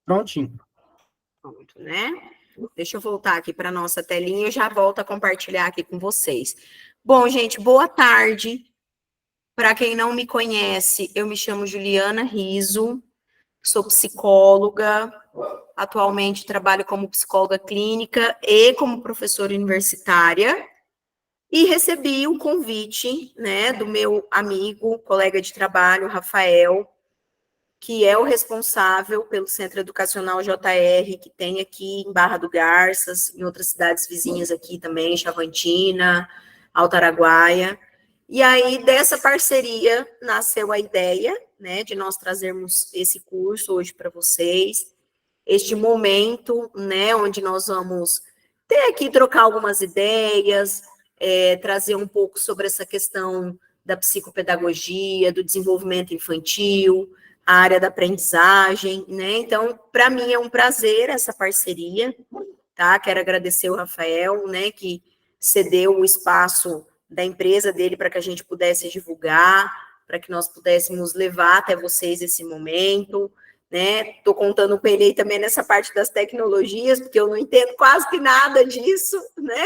Prontinho. Pronto, né? Deixa eu voltar aqui para a nossa telinha e já volto a compartilhar aqui com vocês. Bom, gente, boa tarde. Para quem não me conhece, eu me chamo Juliana Riso, sou psicóloga, atualmente trabalho como psicóloga clínica e como professora universitária, e recebi o convite, né, do meu amigo, colega de trabalho, Rafael, que é o responsável pelo Centro Educacional JR, que tem aqui em Barra do Garças, em outras cidades vizinhas aqui também, Chavantina, Alto Araguaia. E aí, dessa parceria, nasceu a ideia, né, de nós trazermos esse curso hoje para vocês, este momento, né, onde nós vamos ter aqui, trocar algumas ideias, trazer um pouco sobre essa questão da psicopedagogia, do desenvolvimento infantil, a área da aprendizagem, né? Então, para mim é um prazer essa parceria, tá? Quero agradecer o Rafael, né, que cedeu o espaço da empresa dele para que a gente pudesse divulgar, para que nós pudéssemos levar até vocês esse momento, né? Estou contando com ele também nessa parte das tecnologias, porque eu não entendo quase que nada disso, né?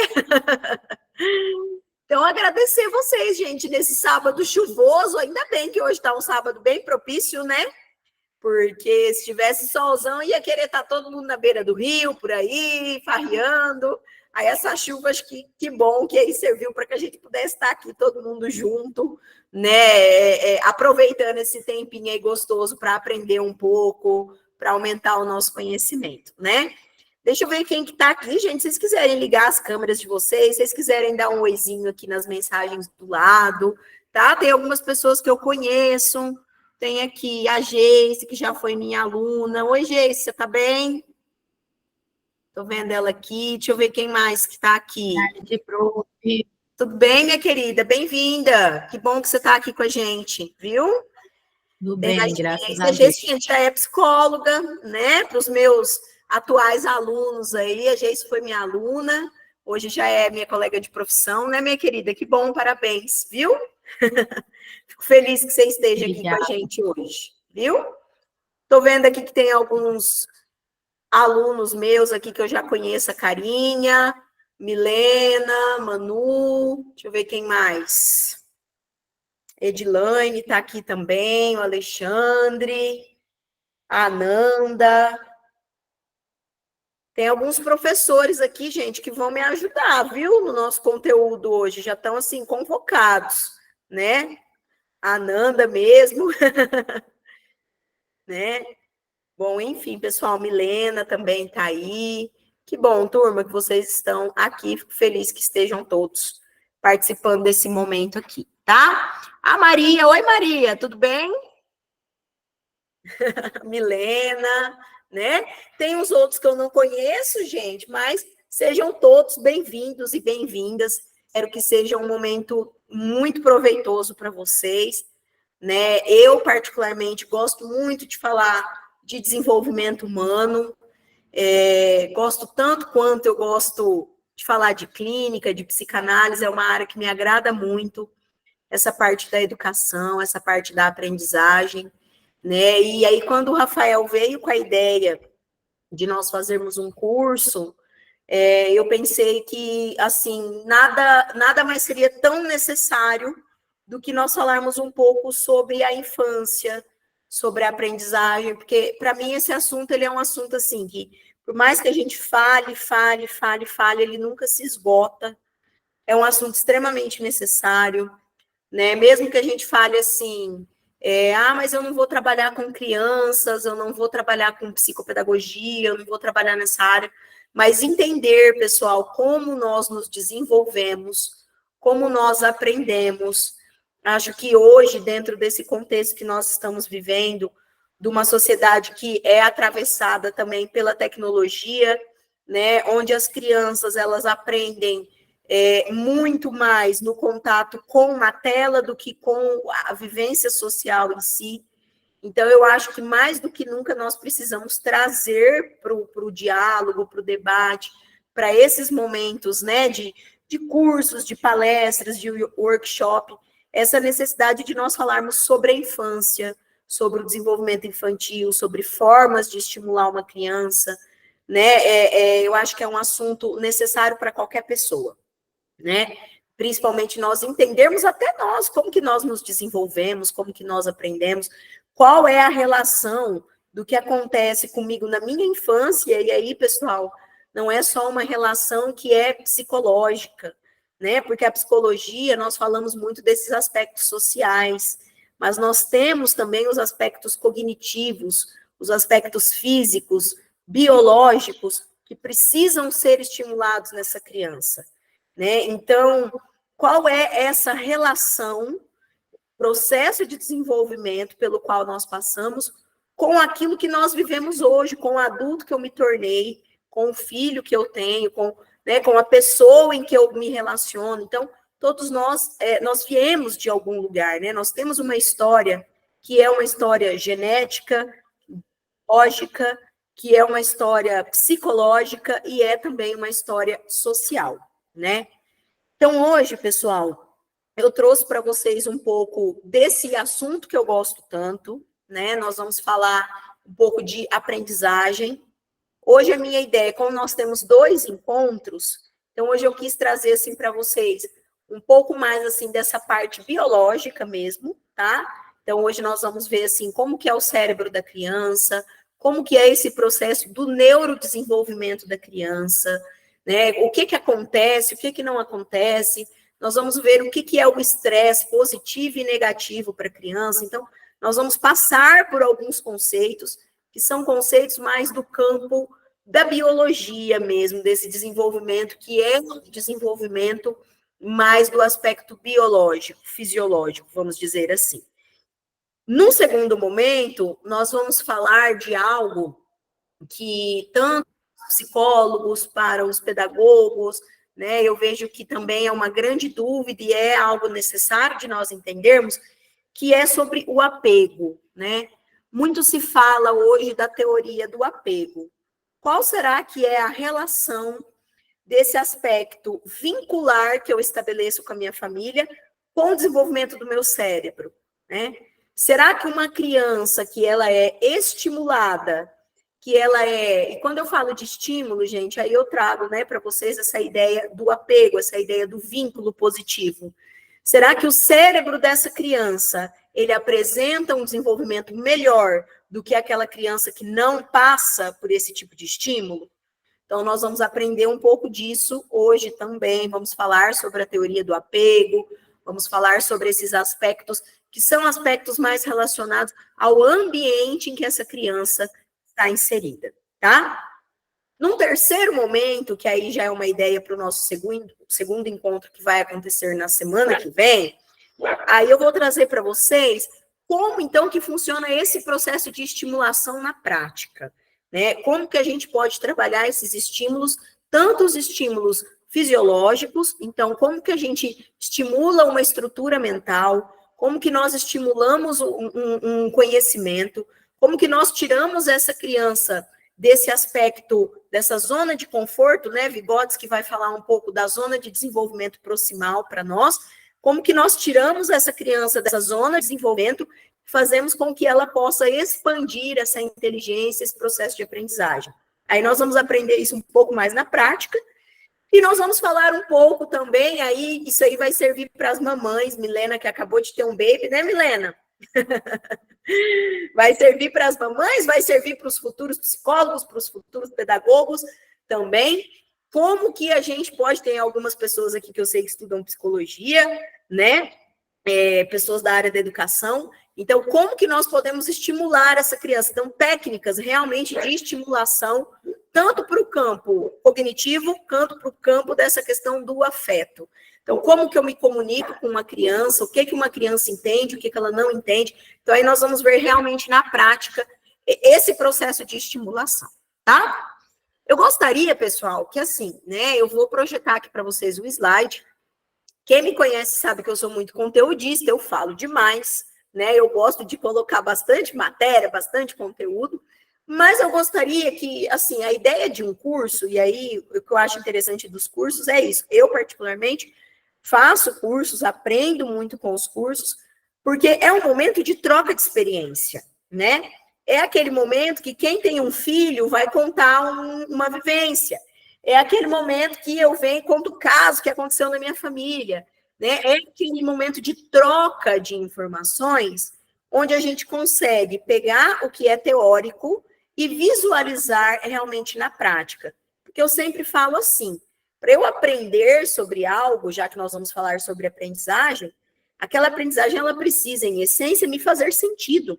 Então, agradecer vocês, gente, nesse sábado chuvoso, ainda bem que hoje está um sábado bem propício, né? Porque se tivesse solzão, ia querer estar todo mundo na beira do rio, por aí, farreando. Aí essas chuvas, que bom que aí serviu para que a gente pudesse estar aqui todo mundo junto, né? Aproveitando esse tempinho aí gostoso para aprender um pouco, para aumentar o nosso conhecimento, né? Deixa eu ver quem que está aqui, gente. Se vocês quiserem ligar as câmeras de vocês, se vocês quiserem dar um oizinho aqui nas mensagens do lado, tá? Tem algumas pessoas que eu conheço. Tem aqui a Geice, que já foi minha aluna. Oi, Geice, você está bem? Estou vendo ela aqui. Deixa eu ver quem mais que está aqui. Tudo bem, minha querida? Bem-vinda. Que bom que você está aqui com a gente, viu? Tudo bem, graças a Deus. A Geice já é psicóloga, né? Para os meus atuais alunos aí, a Geice foi minha aluna. Hoje já é minha colega de profissão, né, minha querida? Que bom, parabéns, viu? Fico feliz que você esteja aqui com a gente hoje, viu? Estou vendo aqui que tem alguns alunos meus aqui que eu já conheço, a Carinha, Milena, Manu, deixa eu ver quem mais. Edilane está aqui também, o Alexandre, a Ananda. Tem alguns professores aqui, gente, que vão me ajudar, viu? No nosso conteúdo hoje, já estão, assim, convocados, né? A Ananda mesmo, né? Bom, enfim, pessoal, Milena também está aí. Que bom, turma, que vocês estão aqui. Fico feliz que estejam todos participando desse momento aqui, tá? A Maria, oi Maria, tudo bem? Milena, né? Tem uns outros que eu não conheço, gente, mas sejam todos bem-vindos e bem-vindas. Espero que seja um momento muito proveitoso para vocês, né? Eu, particularmente, gosto muito de falar de desenvolvimento humano, gosto tanto quanto eu gosto de falar de clínica, de psicanálise, é uma área que me agrada muito, essa parte da educação, essa parte da aprendizagem, né? E aí, quando o Rafael veio com a ideia de nós fazermos um curso, eu pensei que, assim, nada mais seria tão necessário do que nós falarmos um pouco sobre a infância, sobre a aprendizagem, porque, para mim, esse assunto, ele é um assunto, assim, que, por mais que a gente fale, ele nunca se esgota, é um assunto extremamente necessário, né? Mesmo que a gente fale assim, mas eu não vou trabalhar com crianças, eu não vou trabalhar com psicopedagogia, eu não vou trabalhar nessa área, mas entender, pessoal, como nós nos desenvolvemos, como nós aprendemos. Acho que hoje, dentro desse contexto que nós estamos vivendo, de uma sociedade que é atravessada também pela tecnologia, né, onde as crianças elas aprendem muito mais no contato com a tela do que com a vivência social em si. Então, eu acho que mais do que nunca nós precisamos trazer para o diálogo, para o debate, para esses momentos, né, de cursos, de palestras, de workshop, essa necessidade de nós falarmos sobre a infância, sobre o desenvolvimento infantil, sobre formas de estimular uma criança, né? Eu acho que é um assunto necessário para qualquer pessoa, né? Principalmente nós entendermos até nós, como que nós nos desenvolvemos, como que nós aprendemos, qual é a relação do que acontece comigo na minha infância, e aí, pessoal, não é só uma relação que é psicológica, né? Porque a psicologia, nós falamos muito desses aspectos sociais, mas nós temos também os aspectos cognitivos, os aspectos físicos, biológicos, que precisam ser estimulados nessa criança, né? Então, qual é essa relação, processo de desenvolvimento pelo qual nós passamos com aquilo que nós vivemos hoje, com o adulto que eu me tornei, com o filho que eu tenho, com a pessoa em que eu me relaciono. Então, todos nós viemos de algum lugar, né? Nós temos uma história que é uma história genética, lógica, que é uma história psicológica e é também uma história social, né? Então, hoje, pessoal, eu trouxe para vocês um pouco desse assunto que eu gosto tanto, né? Nós vamos falar um pouco de aprendizagem. Hoje a minha ideia, como nós temos 2 encontros, então hoje eu quis trazer assim para vocês um pouco mais assim dessa parte biológica mesmo, tá? Então hoje nós vamos ver assim como que é o cérebro da criança, como que é esse processo do neurodesenvolvimento da criança, né? O que acontece, o que não acontece. Nós vamos ver o que é o estresse positivo e negativo para a criança. Então, nós vamos passar por alguns conceitos que são conceitos mais do campo da biologia mesmo, desse desenvolvimento, que é um desenvolvimento mais do aspecto biológico, fisiológico, vamos dizer assim. No segundo momento, nós vamos falar de algo que tanto os psicólogos, para os pedagogos, né, eu vejo que também é uma grande dúvida e é algo necessário de nós entendermos, que é sobre o apego, né? Muito se fala hoje da teoria do apego. Qual será que é a relação desse aspecto vincular que eu estabeleço com a minha família com o desenvolvimento do meu cérebro, né? Será que uma criança que ela é estimulada, e quando eu falo de estímulo, gente, aí eu trago, né, para vocês essa ideia do apego, essa ideia do vínculo positivo. Será que o cérebro dessa criança, ele apresenta um desenvolvimento melhor do que aquela criança que não passa por esse tipo de estímulo? Então, nós vamos aprender um pouco disso hoje também. Vamos falar sobre a teoria do apego, vamos falar sobre esses aspectos, que são aspectos mais relacionados ao ambiente em que essa criança está inserida, tá? Num terceiro momento, que aí já é uma ideia para o nosso segundo encontro que vai acontecer na semana que vem, aí eu vou trazer para vocês como, então, que funciona esse processo de estimulação na prática, né? Como que a gente pode trabalhar esses estímulos, tanto os estímulos fisiológicos, então, como que a gente estimula uma estrutura mental, como que nós estimulamos um conhecimento, como que nós tiramos essa criança desse aspecto, dessa zona de conforto, né? Vygotsky vai falar um pouco da zona de desenvolvimento proximal para nós, como que nós tiramos essa criança dessa zona de desenvolvimento, fazemos com que ela possa expandir essa inteligência, esse processo de aprendizagem. Aí nós vamos aprender isso um pouco mais na prática, e nós vamos falar um pouco também, aí isso aí vai servir para as mamães, Milena, que acabou de ter um baby, né, Milena? Vai servir para as mamães, vai servir para os futuros psicólogos, para os futuros pedagogos também. Como que a gente pode ter algumas pessoas aqui que eu sei que estudam psicologia, né? Pessoas da área da educação. Então, como que nós podemos estimular essa criança? Então, técnicas realmente de estimulação, tanto para o campo cognitivo, quanto para o campo dessa questão do afeto. Então, como que eu me comunico com uma criança, o que uma criança entende, o que ela não entende. Então, aí nós vamos ver realmente na prática esse processo de estimulação, tá? Eu gostaria, pessoal, que assim, né, eu vou projetar aqui para vocês o slide. Quem me conhece sabe que eu sou muito conteudista, eu falo demais, né? Eu gosto de colocar bastante matéria, bastante conteúdo, mas eu gostaria que, assim, a ideia de um curso, e aí o que eu acho interessante dos cursos é isso. Eu, particularmente, faço cursos, aprendo muito com os cursos, Porque é um momento de troca de experiência, né? É aquele momento que quem tem um filho vai contar uma vivência. É aquele momento que eu venho e conto o caso que aconteceu na minha família, né? É aquele momento de troca de informações, onde a gente consegue pegar o que é teórico e visualizar realmente na prática. Porque eu sempre falo assim, para eu aprender sobre algo, já que nós vamos falar sobre aprendizagem, aquela aprendizagem ela precisa, em essência, me fazer sentido.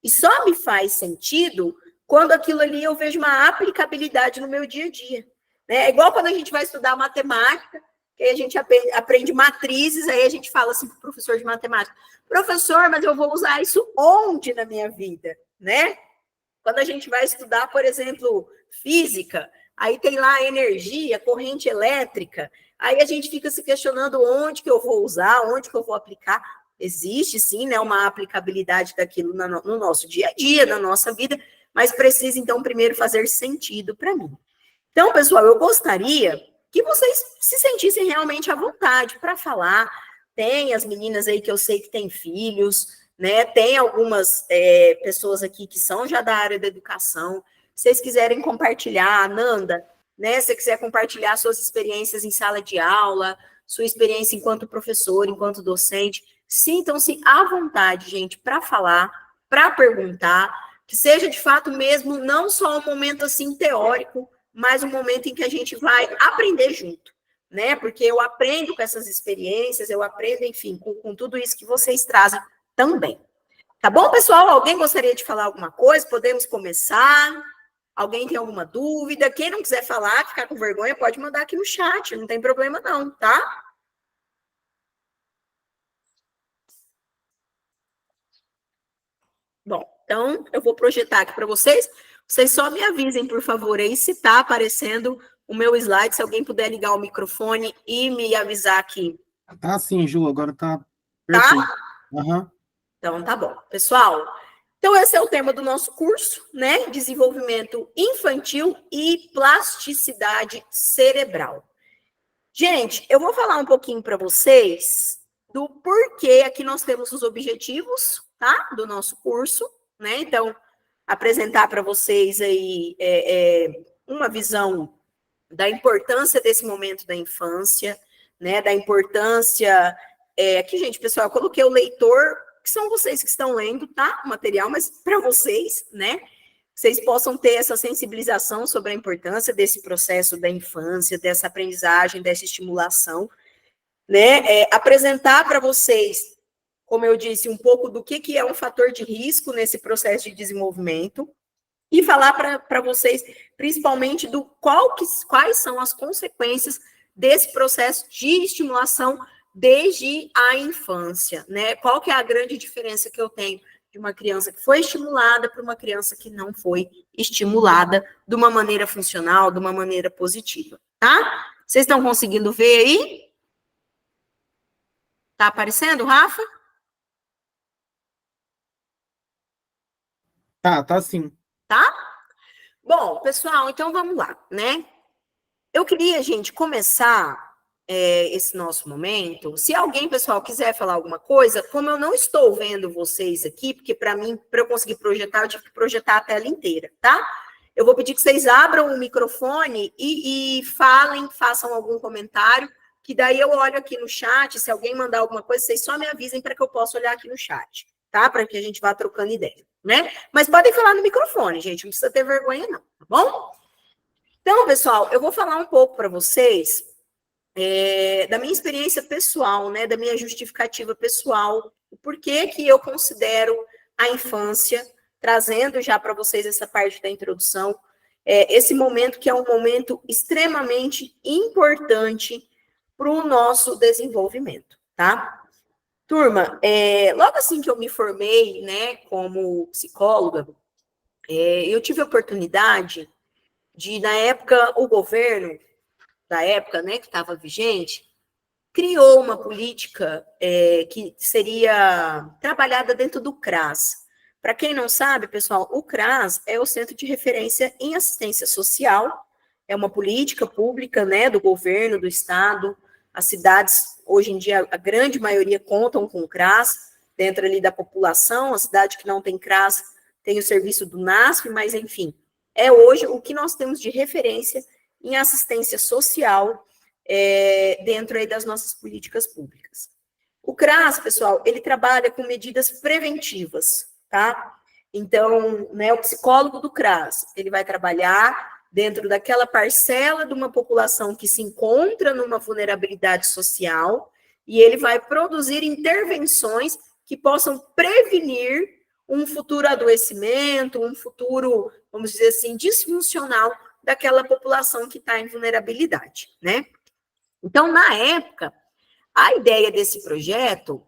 E só me faz sentido quando aquilo ali eu vejo uma aplicabilidade no meu dia a dia. Né? É igual quando a gente vai estudar matemática, que aí a gente aprende matrizes, aí a gente fala assim para o professor de matemática, professor, mas eu vou usar isso onde na minha vida? Né? Quando a gente vai estudar, por exemplo, física, aí tem lá energia, corrente elétrica, aí a gente fica se questionando onde que eu vou usar, onde que eu vou aplicar. Existe, sim, né, uma aplicabilidade daquilo no nosso dia a dia, na nossa vida, mas precisa, então, primeiro fazer sentido para mim. Então, pessoal, eu gostaria que vocês se sentissem realmente à vontade para falar. Tem as meninas aí que eu sei que têm filhos, né? Tem algumas pessoas aqui que são já da área da educação. Se vocês quiserem compartilhar, Nanda, né? Se você quiser compartilhar suas experiências em sala de aula, sua experiência enquanto professor, enquanto docente, sintam-se à vontade, gente, para falar, para perguntar, que seja de fato mesmo não só um momento assim teórico, mas um momento em que a gente vai aprender junto, né? Porque eu aprendo com essas experiências, eu aprendo, enfim, com tudo isso que vocês trazem também. Tá bom, pessoal? Alguém gostaria de falar alguma coisa? Podemos começar? Alguém tem alguma dúvida? Quem não quiser falar, ficar com vergonha, pode mandar aqui no chat, não tem problema não, tá? Bom, então eu vou projetar aqui para vocês. Vocês só me avisem, por favor, aí se está aparecendo o meu slide, se alguém puder ligar o microfone e me avisar aqui. Tá sim, Ju, agora tá perfeito. Tá? Uhum. Então tá bom. Pessoal, então esse é o tema do nosso curso, né? Desenvolvimento infantil e plasticidade cerebral. Gente, eu vou falar um pouquinho para vocês do porquê aqui nós temos os objetivos, tá? Do nosso curso, né? Então, apresentar para vocês aí uma visão da importância desse momento da infância, né? Da importância... aqui, gente, pessoal, eu coloquei o leitor, que são vocês que estão lendo, tá? O material, mas para vocês, né? Vocês possam ter essa sensibilização sobre a importância desse processo da infância, dessa aprendizagem, dessa estimulação, né? Apresentar para vocês, como eu disse, um pouco do que é um fator de risco nesse processo de desenvolvimento e falar para vocês, principalmente, do quais são as consequências desse processo de estimulação desde a infância, né? Qual que é a grande diferença que eu tenho de uma criança que foi estimulada para uma criança que não foi estimulada de uma maneira funcional, de uma maneira positiva, tá? Vocês estão conseguindo ver aí? Tá aparecendo, Rafa? Tá sim. Tá? Bom, pessoal, então vamos lá, né? Eu queria, gente, começar esse nosso momento. Se alguém, pessoal, quiser falar alguma coisa, como eu não estou vendo vocês aqui, porque para mim, para eu conseguir projetar, eu tive que projetar a tela inteira, tá? Eu vou pedir que vocês abram o microfone e falem, façam algum comentário, que daí eu olho aqui no chat, se alguém mandar alguma coisa, vocês só me avisem para que eu possa olhar aqui no chat, tá? Para que a gente vá trocando ideia, né? Mas podem falar no microfone, gente, não precisa ter vergonha não, tá bom? Então, pessoal, eu vou falar um pouco para vocês da minha experiência pessoal, né, da minha justificativa pessoal, o porquê que eu considero a infância, trazendo já para vocês essa parte da introdução, esse momento que é um momento extremamente importante para o nosso desenvolvimento, tá? Turma, logo assim que eu me formei, né, como psicóloga, eu tive a oportunidade de, na época, o governo da época, né, que estava vigente, criou uma política que seria trabalhada dentro do CRAS. Para quem não sabe, pessoal, o CRAS é o Centro de Referência em Assistência Social, é uma política pública, né, do governo, do estado, as cidades, hoje em dia, a grande maioria contam com o CRAS, dentro ali da população, a cidade que não tem CRAS tem o serviço do NASF, mas enfim, é hoje o que nós temos de referência em assistência social dentro aí das nossas políticas públicas. O CRAS, pessoal, ele trabalha com medidas preventivas, tá? Então, né, o psicólogo do CRAS, ele vai trabalhar dentro daquela parcela de uma população que se encontra numa vulnerabilidade social e ele vai produzir intervenções que possam prevenir um futuro adoecimento, um futuro, vamos dizer assim, disfuncional daquela população que está em vulnerabilidade, né? Então, na época, a ideia desse projeto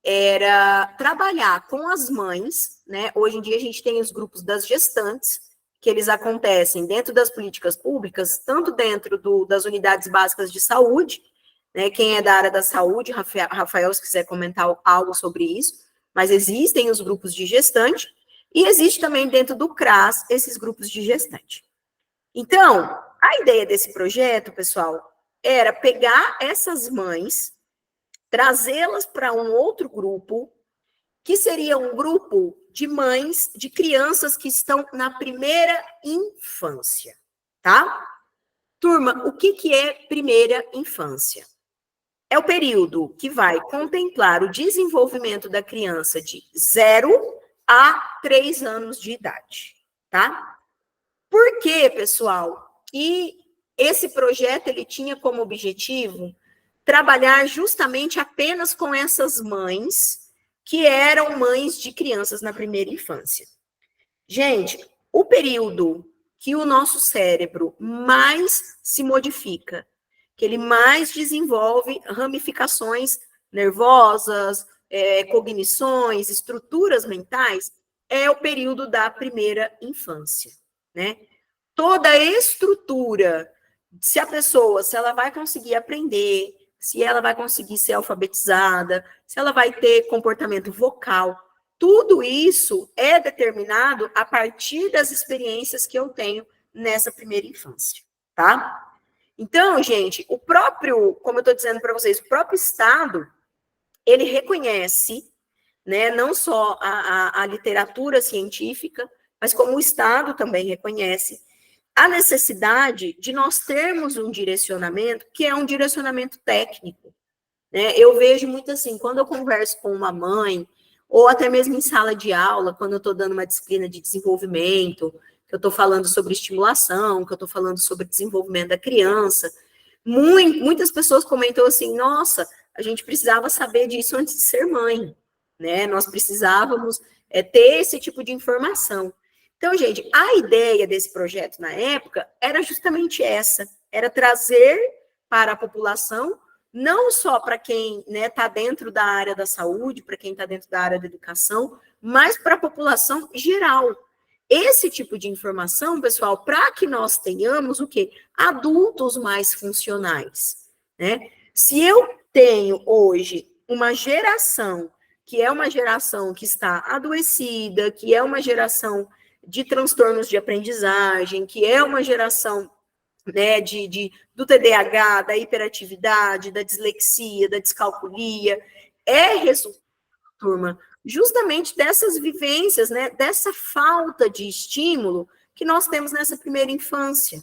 era trabalhar com as mães, né? Hoje em dia a gente tem os grupos das gestantes, que eles acontecem dentro das políticas públicas, tanto dentro das unidades básicas de saúde, né? Quem é da área da saúde, Rafael, se quiser comentar algo sobre isso, mas existem os grupos de gestante, e existe também dentro do CRAS esses grupos de gestante. Então, a ideia desse projeto, pessoal, era pegar essas mães, trazê-las para um outro grupo, que seria um grupo de mães, de crianças que estão na primeira infância, tá? Turma, o que é primeira infância? É o período que vai contemplar o desenvolvimento da criança de 0 a 3 anos de idade, tá? Por quê, pessoal? E esse projeto, ele tinha como objetivo trabalhar justamente apenas com essas mães que eram mães de crianças na primeira infância. Gente, o período que o nosso cérebro mais se modifica, que ele mais desenvolve ramificações nervosas, cognições, estruturas mentais, é o período da primeira infância, né? Toda a estrutura, se ela vai conseguir aprender, se ela vai conseguir ser alfabetizada, se ela vai ter comportamento vocal, tudo isso é determinado a partir das experiências que eu tenho nessa primeira infância, tá? Então, gente, o próprio, como eu estou dizendo para vocês, o próprio Estado, ele reconhece, né, não só a literatura científica, mas como o Estado também reconhece a necessidade de nós termos um direcionamento que é um direcionamento técnico, né? Eu vejo muito assim, quando eu converso com uma mãe, ou até mesmo em sala de aula, quando eu estou dando uma disciplina de desenvolvimento, que eu estou falando sobre estimulação, que eu estou falando sobre desenvolvimento da criança, muitas pessoas comentam assim, nossa, a gente precisava saber disso antes de ser mãe, né? Nós precisávamos ter esse tipo de informação. Então, gente, a ideia desse projeto na época era justamente essa, era trazer para a população, não só para quem está dentro da área da saúde, para quem está dentro da área da educação, mas para a população geral. Esse tipo de informação, pessoal, para que nós tenhamos o quê? Adultos mais funcionais, né? Se eu tenho hoje uma geração que é uma geração que está adoecida, que é uma geração de transtornos de aprendizagem, que é uma geração, né, do TDAH, da hiperatividade, da dislexia, da descalculia, é resultado, turma, justamente dessas vivências, né, dessa falta de estímulo que nós temos nessa primeira infância.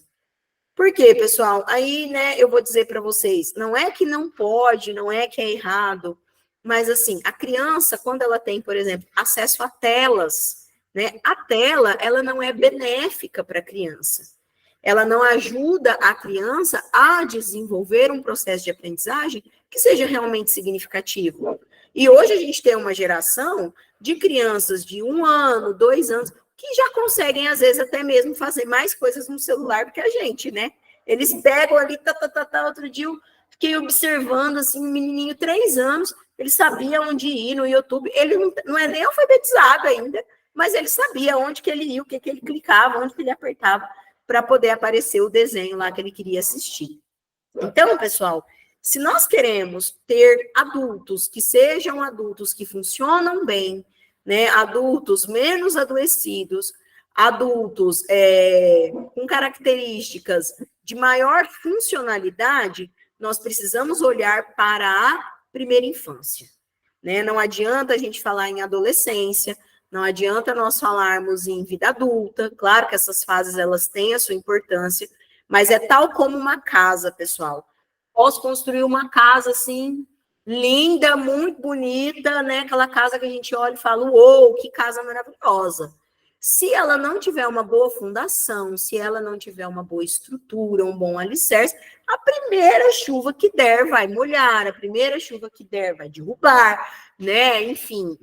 Por quê, pessoal? Aí, né, eu vou dizer para vocês, não é que não pode, não é que é errado, mas assim, a criança, quando ela tem, por exemplo, acesso a telas, né, a tela, ela não é benéfica para a criança. Ela não ajuda a criança a desenvolver um processo de aprendizagem que seja realmente significativo. E hoje a gente tem uma geração de crianças de 1 ano, 2 anos, que já conseguem, às vezes, até mesmo fazer mais coisas no celular do que a gente, né? Eles pegam ali, outro dia eu fiquei observando, assim, um menininho, 3 anos, ele sabia onde ir no YouTube, ele não é nem alfabetizado ainda, mas ele sabia onde que ele ia, o que ele clicava, onde que ele apertava, para poder aparecer o desenho lá que ele queria assistir. Então, pessoal, se nós queremos ter adultos que sejam adultos que funcionam bem, né, adultos menos adoecidos, adultos com características de maior funcionalidade, nós precisamos olhar para a primeira infância. né? Não adianta a gente falar em adolescência, não adianta nós falarmos em vida adulta. Claro que essas fases, elas têm a sua importância, mas é tal como uma casa, pessoal. Posso construir uma casa, assim, linda, muito bonita, né? Aquela casa que a gente olha e fala, uou, que casa maravilhosa. Se ela não tiver uma boa fundação, se ela não tiver uma boa estrutura, um bom alicerce, a primeira chuva que der vai molhar, a primeira chuva que der vai derrubar, né? Enfim,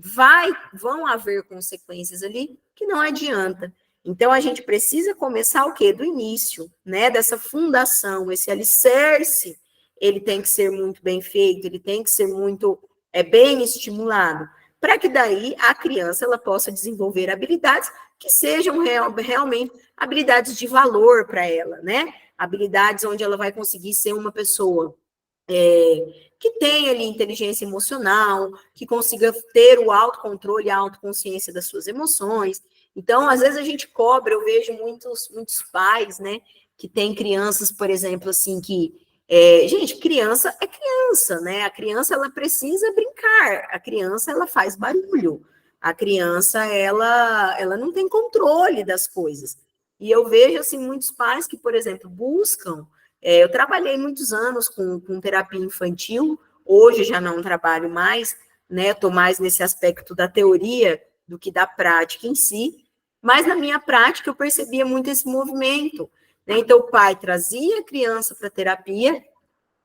vão haver consequências ali que não adianta. Então, a gente precisa começar o quê? Do início, né? Dessa fundação, esse alicerce, ele tem que ser muito bem feito, ele tem que ser muito bem estimulado, para que daí a criança ela possa desenvolver habilidades que sejam realmente habilidades de valor para ela, né? Habilidades onde ela vai conseguir ser uma pessoa que tenha ali inteligência emocional, que consiga ter o autocontrole e a autoconsciência das suas emoções. Então, às vezes a gente cobra, eu vejo muitos pais, né, que têm crianças, por exemplo, assim, que gente, criança é criança, né? A criança, ela precisa brincar. A criança, ela faz barulho. A criança, ela não tem controle das coisas. E eu vejo, assim, muitos pais que, por exemplo, buscam... eu trabalhei muitos anos com terapia infantil. Hoje já não trabalho mais, né? Estou mais nesse aspecto da teoria do que da prática em si. Mas na minha prática, eu percebia muito esse movimento. Então, o pai trazia a criança para a terapia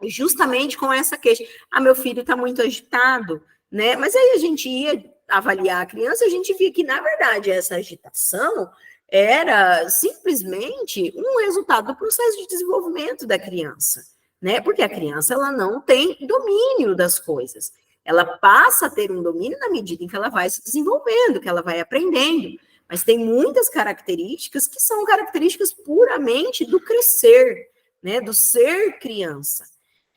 justamente com essa queixa. Meu filho está muito agitado, né? Mas aí a gente ia avaliar a criança e a gente via que, na verdade, essa agitação era simplesmente um resultado do processo de desenvolvimento da criança, né? Porque a criança, ela não tem domínio das coisas. Ela passa a ter um domínio na medida em que ela vai se desenvolvendo, que ela vai aprendendo. Mas tem muitas características que são características puramente do crescer, né, do ser criança.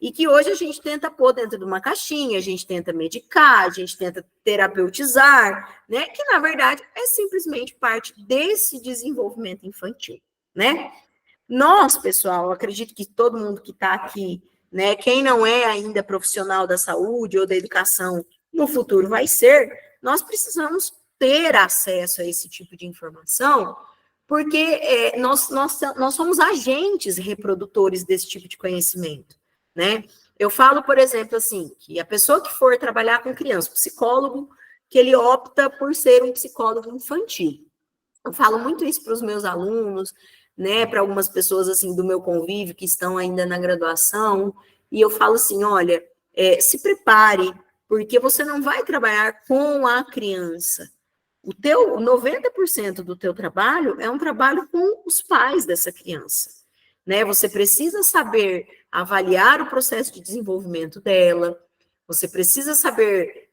E que hoje a gente tenta pôr dentro de uma caixinha, a gente tenta medicar, a gente tenta terapeutizar, né, que na verdade é simplesmente parte desse desenvolvimento infantil, né? Nós, pessoal, eu acredito que todo mundo que está aqui, né, quem não é ainda profissional da saúde ou da educação, no futuro vai ser, nós precisamos ter acesso a esse tipo de informação, porque nós somos agentes reprodutores desse tipo de conhecimento, né? Eu falo, por exemplo, assim, que a pessoa que for trabalhar com criança, psicólogo, que ele opta por ser um psicólogo infantil. Eu falo muito isso para os meus alunos, né, para algumas pessoas, assim, do meu convívio, que estão ainda na graduação, e eu falo assim, olha, se prepare, porque você não vai trabalhar com a criança. O 90% do teu trabalho é um trabalho com os pais dessa criança, né? Você precisa saber avaliar o processo de desenvolvimento dela, você precisa saber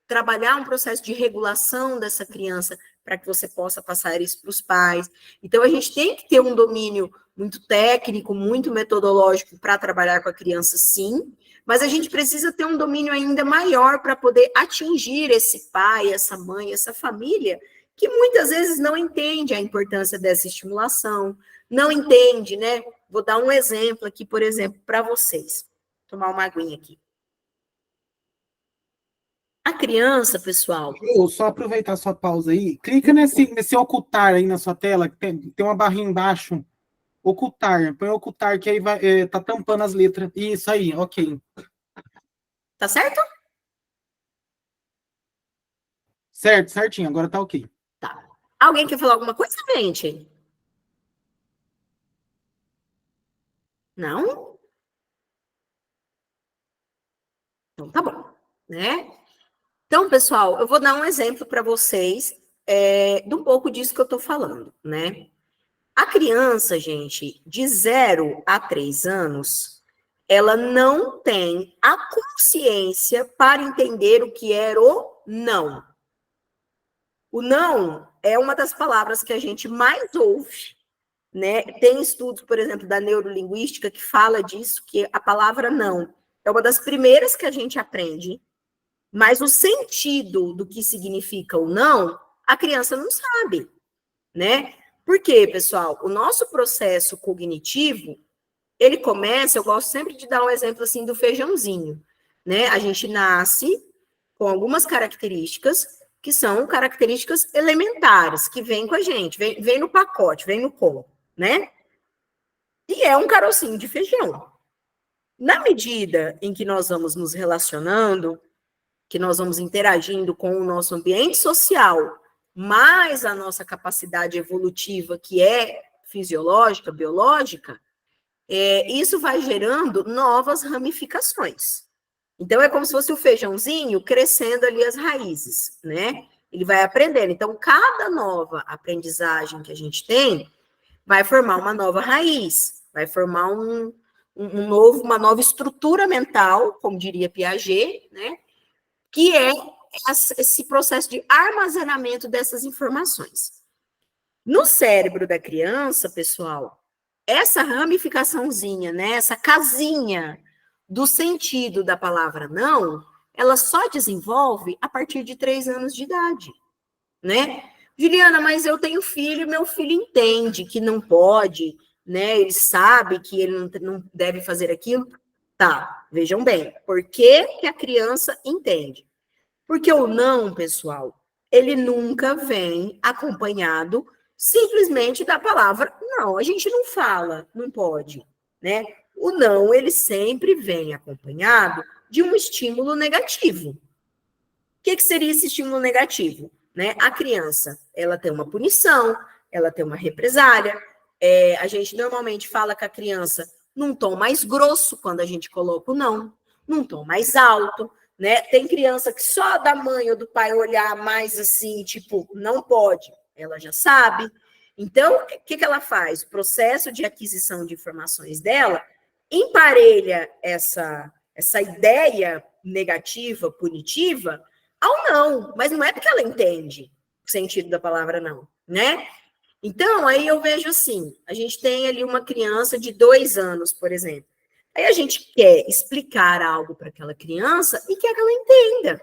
trabalhar um processo de regulação dessa criança para que você possa passar isso para os pais. Então, a gente tem que ter um domínio muito técnico, muito metodológico para trabalhar com a criança, sim, mas a gente precisa ter um domínio ainda maior para poder atingir esse pai, essa mãe, essa família, que muitas vezes não entende a importância dessa estimulação, não entende, né? Vou dar um exemplo aqui, por exemplo, para vocês. Vou tomar uma aguinha aqui. A criança, pessoal... Só aproveitar a sua pausa aí, clica nesse ocultar aí na sua tela, que tem uma barrinha embaixo. Ocultar, põe ocultar, que aí vai, tá tampando as letras. Isso aí, ok. Tá certo? Certo, certinho, agora tá ok. Tá. Alguém quer falar alguma coisa, gente? Não? Então tá bom, né? Então, pessoal, eu vou dar um exemplo para vocês de um pouco disso que eu tô falando, né? A criança, gente, de 0 a 3 anos, ela não tem a consciência para entender o que é o não. O não é uma das palavras que a gente mais ouve, né? Tem estudos, por exemplo, da neurolinguística que fala disso, que a palavra não é uma das primeiras que a gente aprende, mas o sentido do que significa o não, a criança não sabe, né? Por quê, pessoal? O nosso processo cognitivo, ele começa, eu gosto sempre de dar um exemplo assim do feijãozinho, né? A gente nasce com algumas características que são características elementares, que vêm com a gente, vem no pacote, vem no colo, né? E é um carocinho de feijão. Na medida em que nós vamos nos relacionando, que nós vamos interagindo com o nosso ambiente social, mais a nossa capacidade evolutiva, que é fisiológica, biológica, isso vai gerando novas ramificações. Então, é como se fosse o feijãozinho crescendo ali as raízes, né? Ele vai aprendendo. Então, cada nova aprendizagem que a gente tem vai formar uma nova raiz, vai formar uma nova estrutura mental, como diria Piaget, né? Que é esse processo de armazenamento dessas informações. No cérebro da criança, pessoal, essa ramificaçãozinha, né, essa casinha do sentido da palavra não, ela só desenvolve a partir de 3 anos de idade, né? Juliana, mas eu tenho filho, meu filho entende que não pode, né? Ele sabe que ele não deve fazer aquilo. Tá, vejam bem, por que que a criança entende? Porque o não, pessoal, ele nunca vem acompanhado simplesmente da palavra não. A gente não fala, não pode, né? O não, ele sempre vem acompanhado de um estímulo negativo. O que seria esse estímulo negativo? Né? A criança, ela tem uma punição, ela tem uma represália. A gente normalmente fala com a criança num tom mais grosso, quando a gente coloca o não, num tom mais alto, né? Tem criança que só da mãe ou do pai olhar mais assim, tipo, não pode, ela já sabe. Então, o que ela faz? O processo de aquisição de informações dela emparelha essa ideia negativa, punitiva, ao não, mas não é porque ela entende o sentido da palavra não, né? Então, aí eu vejo assim, a gente tem ali uma criança de 2 anos, por exemplo. Aí a gente quer explicar algo para aquela criança e quer que ela entenda,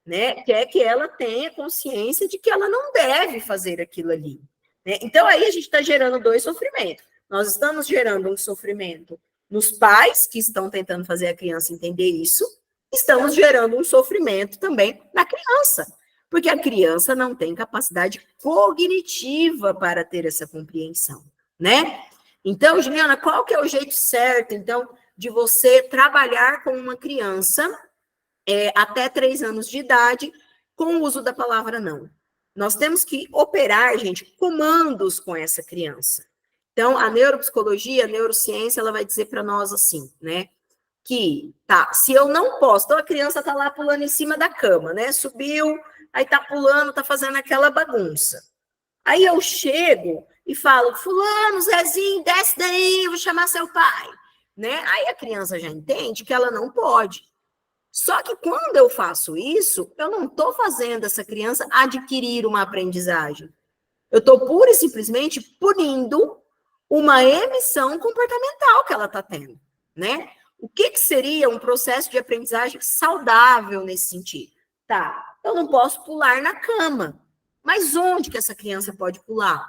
né? Quer que ela tenha consciência de que ela não deve fazer aquilo ali, né? Então, aí a gente está gerando 2 sofrimentos. Nós estamos gerando um sofrimento nos pais que estão tentando fazer a criança entender isso, estamos gerando um sofrimento também na criança, porque a criança não tem capacidade cognitiva para ter essa compreensão, né? Então, Juliana, qual que é o jeito certo, então, de você trabalhar com uma criança até 3 anos de idade com o uso da palavra não? Nós temos que operar, gente, comandos com essa criança. Então, a neuropsicologia, a neurociência, ela vai dizer para nós assim, né? Que, tá, se eu não posso, então a criança tá lá pulando em cima da cama, né? Subiu, aí tá pulando, tá fazendo aquela bagunça. Aí eu chego e falo, fulano, Zezinho, desce daí, eu vou chamar seu pai, né? Aí a criança já entende que ela não pode. Só que quando eu faço isso, eu não tô fazendo essa criança adquirir uma aprendizagem. Eu tô pura e simplesmente punindo uma emissão comportamental que ela tá tendo, né? O que seria um processo de aprendizagem saudável nesse sentido? Tá, eu não posso pular na cama. Mas onde que essa criança pode pular?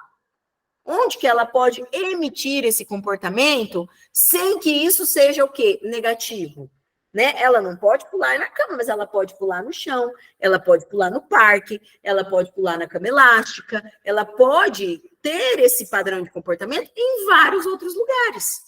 Onde que ela pode emitir esse comportamento sem que isso seja o quê? Negativo, né? Ela não pode pular na cama, mas ela pode pular no chão, ela pode pular no parque, ela pode pular na cama elástica, ela pode ter esse padrão de comportamento em vários outros lugares.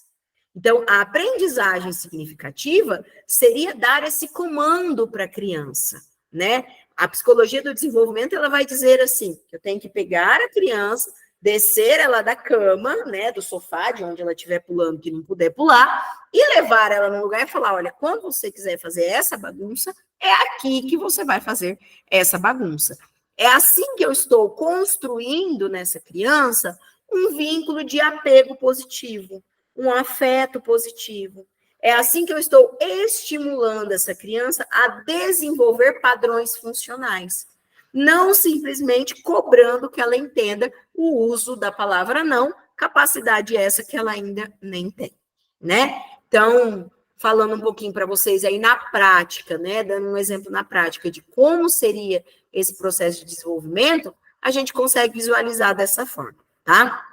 Então, a aprendizagem significativa seria dar esse comando para a criança, né? A psicologia do desenvolvimento, ela vai dizer assim, que eu tenho que pegar a criança, descer ela da cama, né, do sofá, de onde ela estiver pulando, que não puder pular, e levar ela num lugar e falar, olha, quando você quiser fazer essa bagunça, é aqui que você vai fazer essa bagunça. É assim que eu estou construindo nessa criança um vínculo de apego positivo, um afeto positivo. É assim que eu estou estimulando essa criança a desenvolver padrões funcionais. Não simplesmente cobrando que ela entenda o uso da palavra não, capacidade essa que ela ainda nem tem, né? Então, falando um pouquinho para vocês aí na prática, né? Dando um exemplo na prática de como seria esse processo de desenvolvimento, a gente consegue visualizar dessa forma, tá?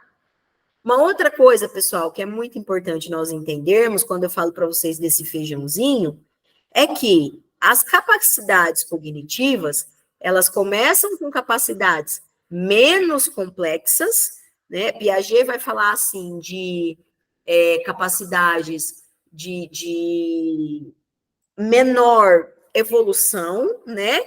Uma outra coisa, pessoal, que é muito importante nós entendermos, quando eu falo para vocês desse feijãozinho, é que as capacidades cognitivas, elas começam com capacidades menos complexas, né? Piaget vai falar assim de capacidades de menor evolução, né?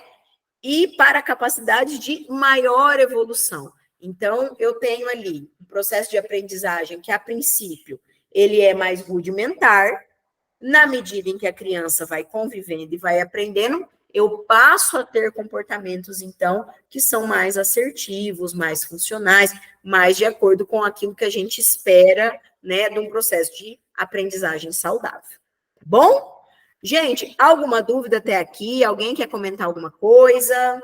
E para a capacidade de maior evolução. Então, eu tenho ali um processo de aprendizagem que, a princípio, ele é mais rudimentar. Na medida em que a criança vai convivendo e vai aprendendo, eu passo a ter comportamentos, então, que são mais assertivos, mais funcionais, mais de acordo com aquilo que a gente espera, né, de um processo de aprendizagem saudável. Bom? Gente, alguma dúvida até aqui? Alguém quer comentar alguma coisa?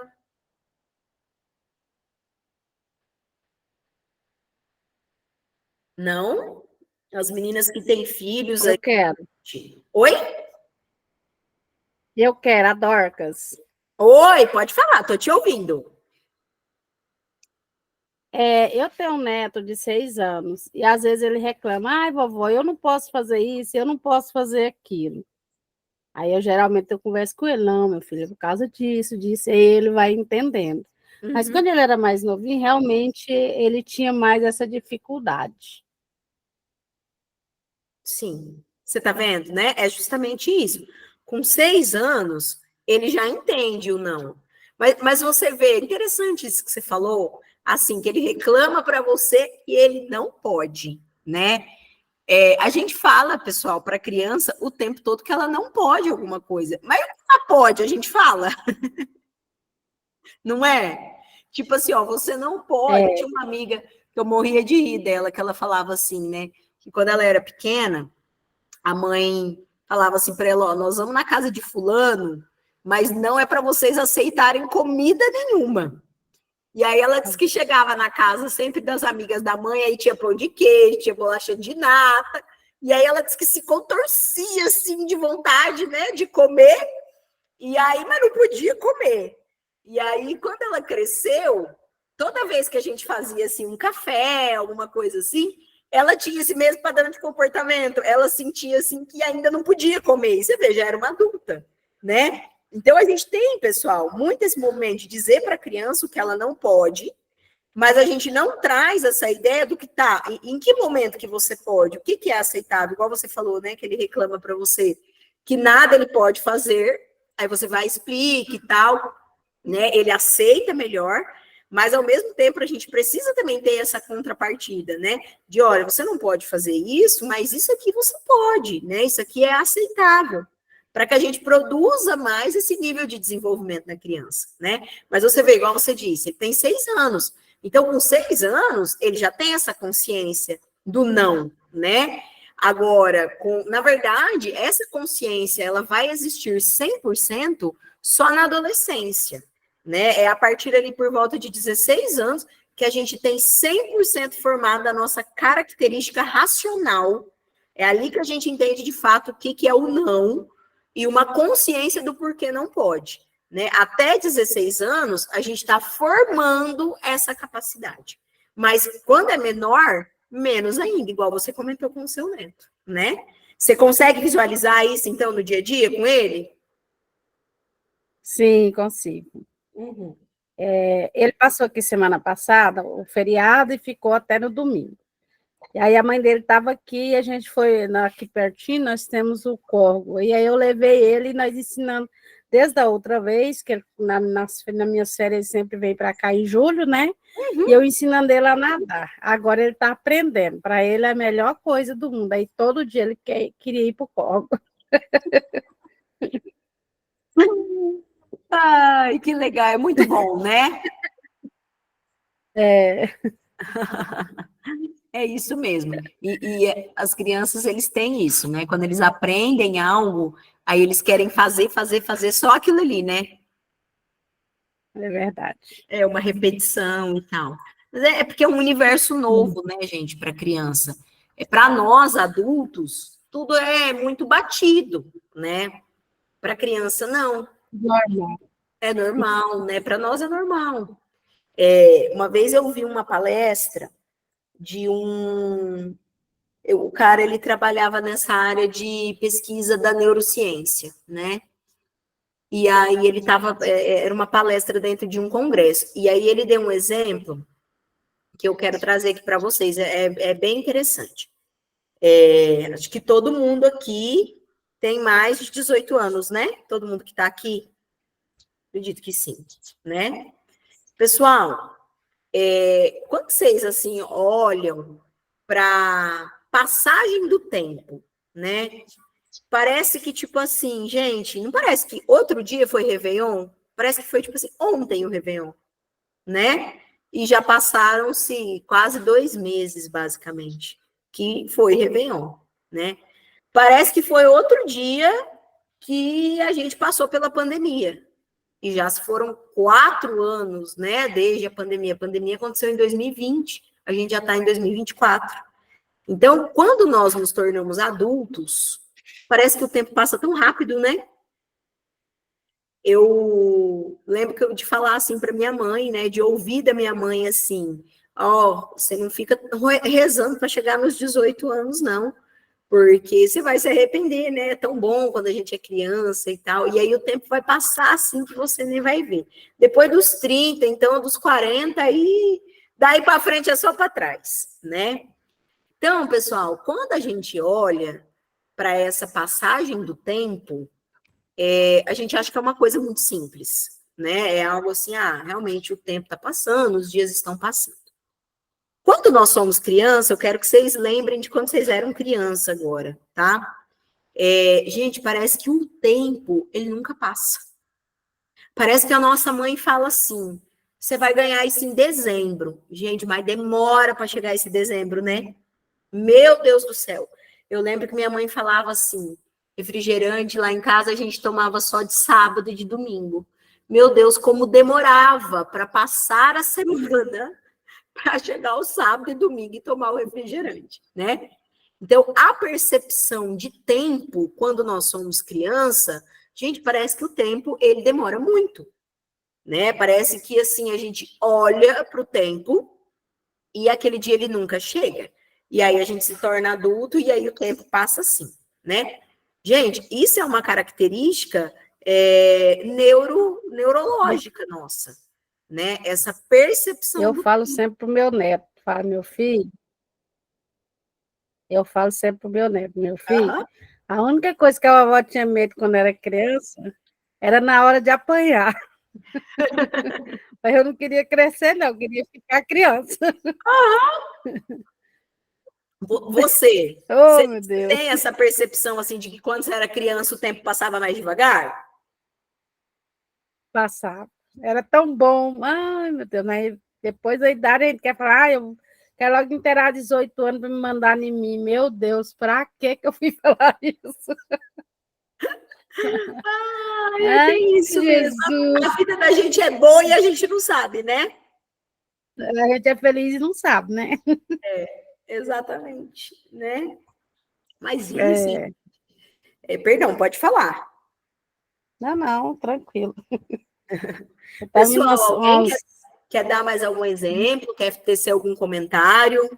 Não? As meninas que têm filhos aí. Eu quero. Oi? Eu quero, a Dorcas. Oi, pode falar, estou te ouvindo. Eu tenho um neto de 6 anos, e às vezes ele reclama, ai, vovó, eu não posso fazer isso, eu não posso fazer aquilo. Aí eu converso com ele, não, meu filho, por causa disso, disso, aí ele vai entendendo. Mas quando ele era mais novinho, realmente ele tinha mais essa dificuldade. Sim, você está vendo, né? É justamente isso. Com 6 anos, ele já entende o não. Mas você vê, interessante isso que você falou, assim, que ele reclama para você e ele não pode, né? A gente fala, pessoal, para a criança o tempo todo que ela não pode alguma coisa. Mas ela pode, a gente fala. Não é? Tipo assim, ó, você não pode. Tinha uma amiga que eu morria de rir dela, que ela falava assim, né? Que quando ela era pequena, a mãe falava assim para ela, ó, nós vamos na casa de fulano, mas não é para vocês aceitarem comida nenhuma. E aí ela disse que chegava na casa sempre das amigas da mãe, aí tinha pão de queijo, tinha bolacha de nata, e aí ela disse que se contorcia assim de vontade, né, de comer, e aí, mas não podia comer. E aí, quando ela cresceu, toda vez que a gente fazia assim um café, alguma coisa assim, ela tinha esse mesmo padrão de comportamento. Ela sentia assim que ainda não podia comer. E você vê, já era uma adulta, né? Então a gente tem, pessoal, muito esse momento de dizer para a criança o que ela não pode, mas a gente não traz essa ideia do que tá, em que momento que você pode, o que é aceitável, igual você falou, né, que ele reclama para você que nada ele pode fazer, aí você vai explica e tal, né? Ele aceita melhor, mas ao mesmo tempo a gente precisa também ter essa contrapartida, né? De olha, você não pode fazer isso, mas isso aqui você pode, né? Isso aqui é aceitável, para que a gente produza mais esse nível de desenvolvimento na criança, né? Mas você vê, igual você disse, ele tem 6 anos. Então, com 6 anos, ele já tem essa consciência do não, né? Agora, na verdade, essa consciência, ela vai existir 100% só na adolescência, né? É a partir ali por volta de 16 anos que a gente tem 100% formada a nossa característica racional. É ali que a gente entende de fato o que é o não e uma consciência do porquê não pode, né? Até 16 anos, a gente está formando essa capacidade. Mas quando é menor, menos ainda, igual você comentou com o seu neto, né? Você consegue visualizar isso, então, no dia a dia com ele? Sim, consigo. Uhum. Ele passou aqui semana passada, o feriado, e ficou até no domingo. E aí a mãe dele estava aqui, e a gente foi aqui pertinho, nós temos o córrego. E aí eu levei ele e nós ensinando, desde a outra vez, que ele, nas minhas férias ele sempre vem para cá em julho, né? Uhum. E eu ensinando ele a nadar. Agora ele está aprendendo. Para ele é a melhor coisa do mundo. Aí todo dia ele queria ir para o córrego. Ai, que legal, é muito bom, né? É isso mesmo. E as crianças, eles têm isso, né? Quando eles aprendem algo, aí eles querem fazer só aquilo ali, né? É verdade. É uma repetição e tal. Mas é porque é um universo novo, né, gente, para criança. Para nós, adultos, tudo é muito batido, né? Para criança, não. Normal. É normal, né? Para nós é normal. Uma vez eu vi uma palestra de o cara, ele trabalhava nessa área de pesquisa da neurociência, né? E aí ele estava, era uma palestra dentro de um congresso. E aí ele deu um exemplo que eu quero trazer aqui para vocês. É bem interessante. Acho que todo mundo aqui tem mais de 18 anos, né? Todo mundo que está aqui. Acredito que sim, né? Pessoal, quando vocês, assim, olham para passagem do tempo, né? Parece que, tipo assim, gente, não parece que outro dia foi Réveillon? Parece que foi, tipo assim, ontem o Réveillon, né? E já passaram-se quase 2 meses, basicamente, que foi Réveillon, né? Parece que foi outro dia que a gente passou pela pandemia. E já se foram 4 anos, né, desde a pandemia. A pandemia aconteceu em 2020, a gente já está em 2024. Então, quando nós nos tornamos adultos, parece que o tempo passa tão rápido, né? Eu lembro de falar assim para minha mãe, né, de ouvir da minha mãe assim, você não fica rezando para chegar nos 18 anos, não. Porque você vai se arrepender, né? É tão bom quando a gente é criança e tal. E aí o tempo vai passar assim que você nem vai ver. Depois dos 30, então, dos 40, aí daí para frente é só para trás, né? Então, pessoal, quando a gente olha para essa passagem do tempo, a gente acha que é uma coisa muito simples, né? É algo assim, realmente o tempo está passando, os dias estão passando. Quando nós somos criança, eu quero que vocês lembrem de quando vocês eram criança agora, tá? Gente, parece que o tempo, ele nunca passa. Parece que a nossa mãe fala assim, você vai ganhar isso em dezembro. Gente, mas demora para chegar esse dezembro, né? Meu Deus do céu. Eu lembro que minha mãe falava assim, refrigerante lá em casa a gente tomava só de sábado e de domingo. Meu Deus, como demorava para passar a semana para chegar o sábado e domingo e tomar o refrigerante, né? Então, a percepção de tempo, quando nós somos criança, gente, parece que o tempo, ele demora muito, né? Parece que, assim, a gente olha para o tempo e aquele dia ele nunca chega. E aí a gente se torna adulto e aí o tempo passa assim, né? Gente, isso é uma característica neurológica nossa, né? Essa percepção. Eu falo sempre para o meu neto, falo, meu filho, meu filho, a única coisa que a vovó tinha medo quando era criança era na hora de apanhar. Mas eu não queria crescer, não, eu queria ficar criança. Você Meu Deus. tem essa percepção assim de que quando você era criança o tempo passava mais devagar? Passava. Era tão bom. Ai, meu Deus, mas depois da idade a gente quer falar, eu quero logo inteirar 18 anos para me mandar em mim. Meu Deus, para que eu fui falar isso? É isso mesmo. A vida da gente é boa e a gente não sabe, né? A gente é feliz e não sabe, né? Exatamente, né? Mas isso, perdão, pode falar. Não, tranquilo. Pessoal, alguém quer dar mais algum exemplo? Quer tecer algum comentário?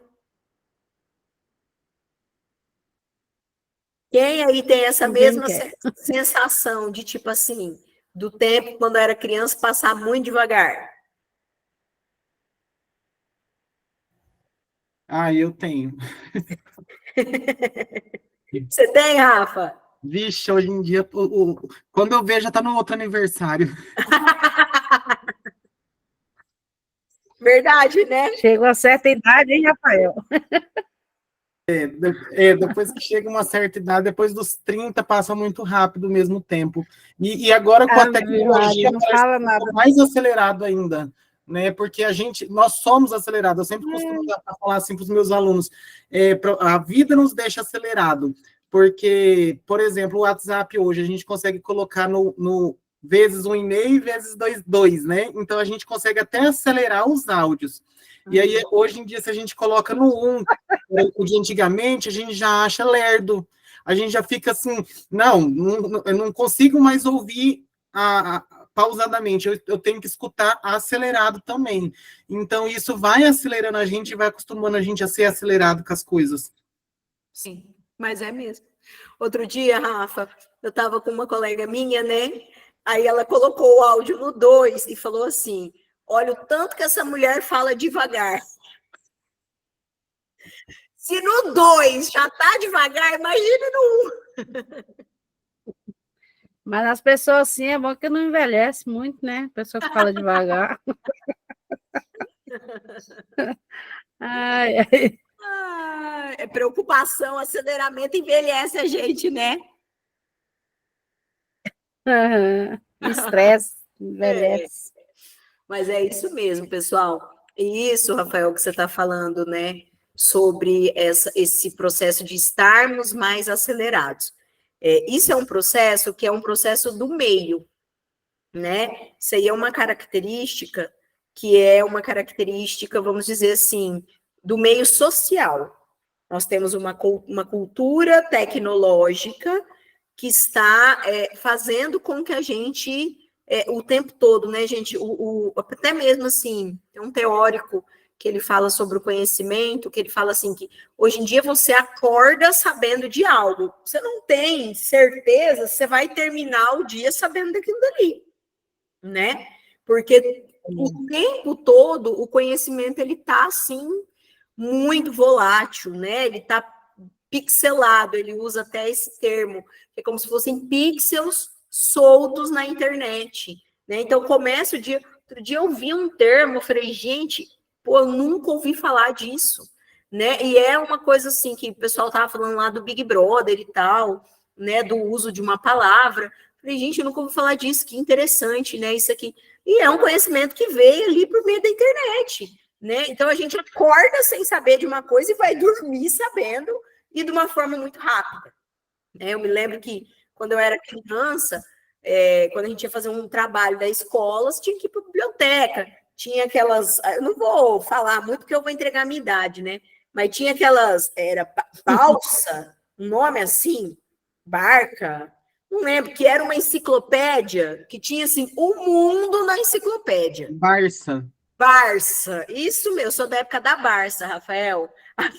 Quem aí tem essa mesma sensação de, tipo assim, do tempo, quando era criança, passar muito devagar? Eu tenho. Você tem, Rafa? Vixe, hoje em dia, quando eu vejo, já tá no outro aniversário. Verdade, né? Chegou a certa idade, hein, Rafael? Depois que chega uma certa idade, depois dos 30, passa muito rápido o mesmo tempo. E agora com a tecnologia, não fala nada. Mais acelerado ainda, né? Porque nós somos acelerados. Eu sempre costumo falar assim para os meus alunos, a vida nos deixa acelerado. Porque, por exemplo, o WhatsApp hoje, a gente consegue colocar no vezes 1,5 vezes 2, né? Então, a gente consegue até acelerar os áudios. E aí, hoje em dia, se a gente coloca no 1, o de antigamente, a gente já acha lerdo. A gente já fica assim, eu não consigo mais ouvir pausadamente, eu tenho que escutar acelerado também. Então, isso vai acelerando a gente e vai acostumando a gente a ser acelerado com as coisas. Sim, mas é mesmo. Outro dia, Rafa, eu estava com uma colega minha, né? Aí ela colocou o áudio no 2 e falou assim, olha o tanto que essa mulher fala devagar. Se no 2 já tá devagar, imagina no 1. Mas as pessoas assim, é bom que não envelhece muito, né? Pessoa que fala devagar. Ai, ai. É preocupação, aceleramento envelhece a gente, né? Estresse, envelhece. Mas é isso mesmo, pessoal. E isso, Rafael, que você está falando, né? Sobre esse processo de estarmos mais acelerados. Isso é um processo que é um processo do meio, né? Isso aí é uma característica que é uma característica, vamos dizer assim, do meio social. Nós temos uma cultura tecnológica que está fazendo com que a gente, o tempo todo, né, gente, até mesmo assim, tem um teórico que ele fala sobre o conhecimento, que ele fala assim, que hoje em dia você acorda sabendo de algo, você não tem certeza, você vai terminar o dia sabendo daquilo dali, né? Porque o tempo todo o conhecimento, ele está, assim, muito volátil, né? Ele está pixelado, ele usa até esse termo, que é como se fossem pixels soltos na internet, né? Então, começa o dia... Outro dia eu vi um termo, eu falei, gente, pô, eu nunca ouvi falar disso, né? E é uma coisa assim, que o pessoal tava falando lá do Big Brother e tal, né? Do uso de uma palavra. Eu falei, gente, eu nunca ouvi falar disso, que interessante, né? Isso aqui. E é um conhecimento que veio ali por meio da internet, né? Então, a gente acorda sem saber de uma coisa e vai dormir sabendo, e de uma forma muito rápida. Eu me lembro que, quando eu era criança, quando a gente ia fazer um trabalho da escola, você tinha que ir para a biblioteca. Tinha aquelas... Eu não vou falar muito, porque eu vou entregar a minha idade, né? Mas tinha aquelas... Era balsa, um nome assim, barca... Não lembro, que era uma enciclopédia, que tinha, assim, o mundo na enciclopédia. Barça. Barça, isso mesmo, eu sou da época da Barça, Rafael. Aí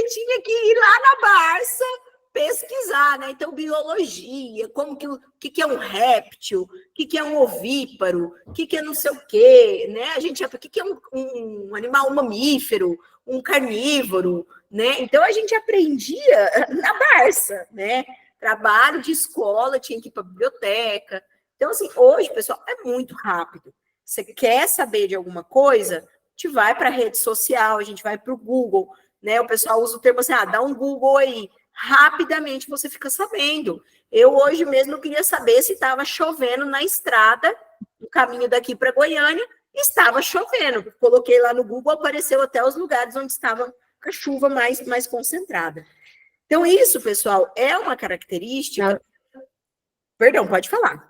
tinha que ir lá na Barça pesquisar, né? Então, biologia, como que é um réptil, o que é um ovíparo, o que é não sei o quê, né? A gente o que é um animal mamífero, um carnívoro, né? Então, a gente aprendia na Barça, né? Trabalho de escola, tinha que ir para a biblioteca. Então, assim, hoje, pessoal, é muito rápido. Você quer saber de alguma coisa, a gente vai para a rede social, a gente vai para o Google, né? O pessoal usa o termo assim, dá um Google aí. Rapidamente você fica sabendo. Eu hoje mesmo eu queria saber se estava chovendo na estrada, no caminho daqui para Goiânia, estava chovendo. Coloquei lá no Google, apareceu até os lugares onde estava a chuva mais concentrada. Então, isso, pessoal, é uma característica... Perdão, pode falar.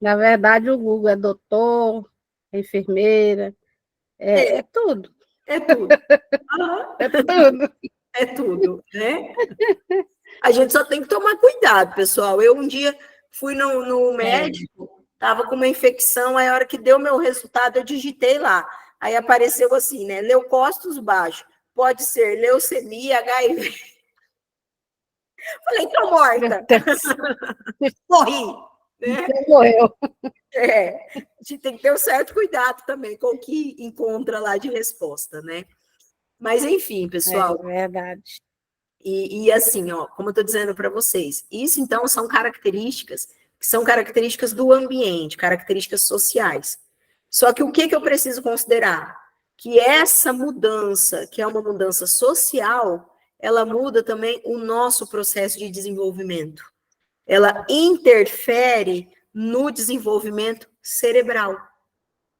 Na verdade, o Google é doutor, é enfermeira, é tudo. É tudo. É tudo. É tudo, né? A gente só tem que tomar cuidado, pessoal. Eu um dia fui no médico, estava com uma infecção, aí a hora que deu meu resultado, eu digitei lá. Aí apareceu assim, né? Leucócitos baixos. Pode ser leucemia, HIV. Falei, tô morta. Morri. Né? Morreu. A gente tem que ter um certo cuidado também com o que encontra lá de resposta, né? Mas, enfim, pessoal. É verdade. E assim, ó, como eu estou dizendo para vocês, isso então são características que são características do ambiente, características sociais. Só que o que eu preciso considerar? Que essa mudança, que é uma mudança social, ela muda também o nosso processo de desenvolvimento. Ela interfere no desenvolvimento cerebral,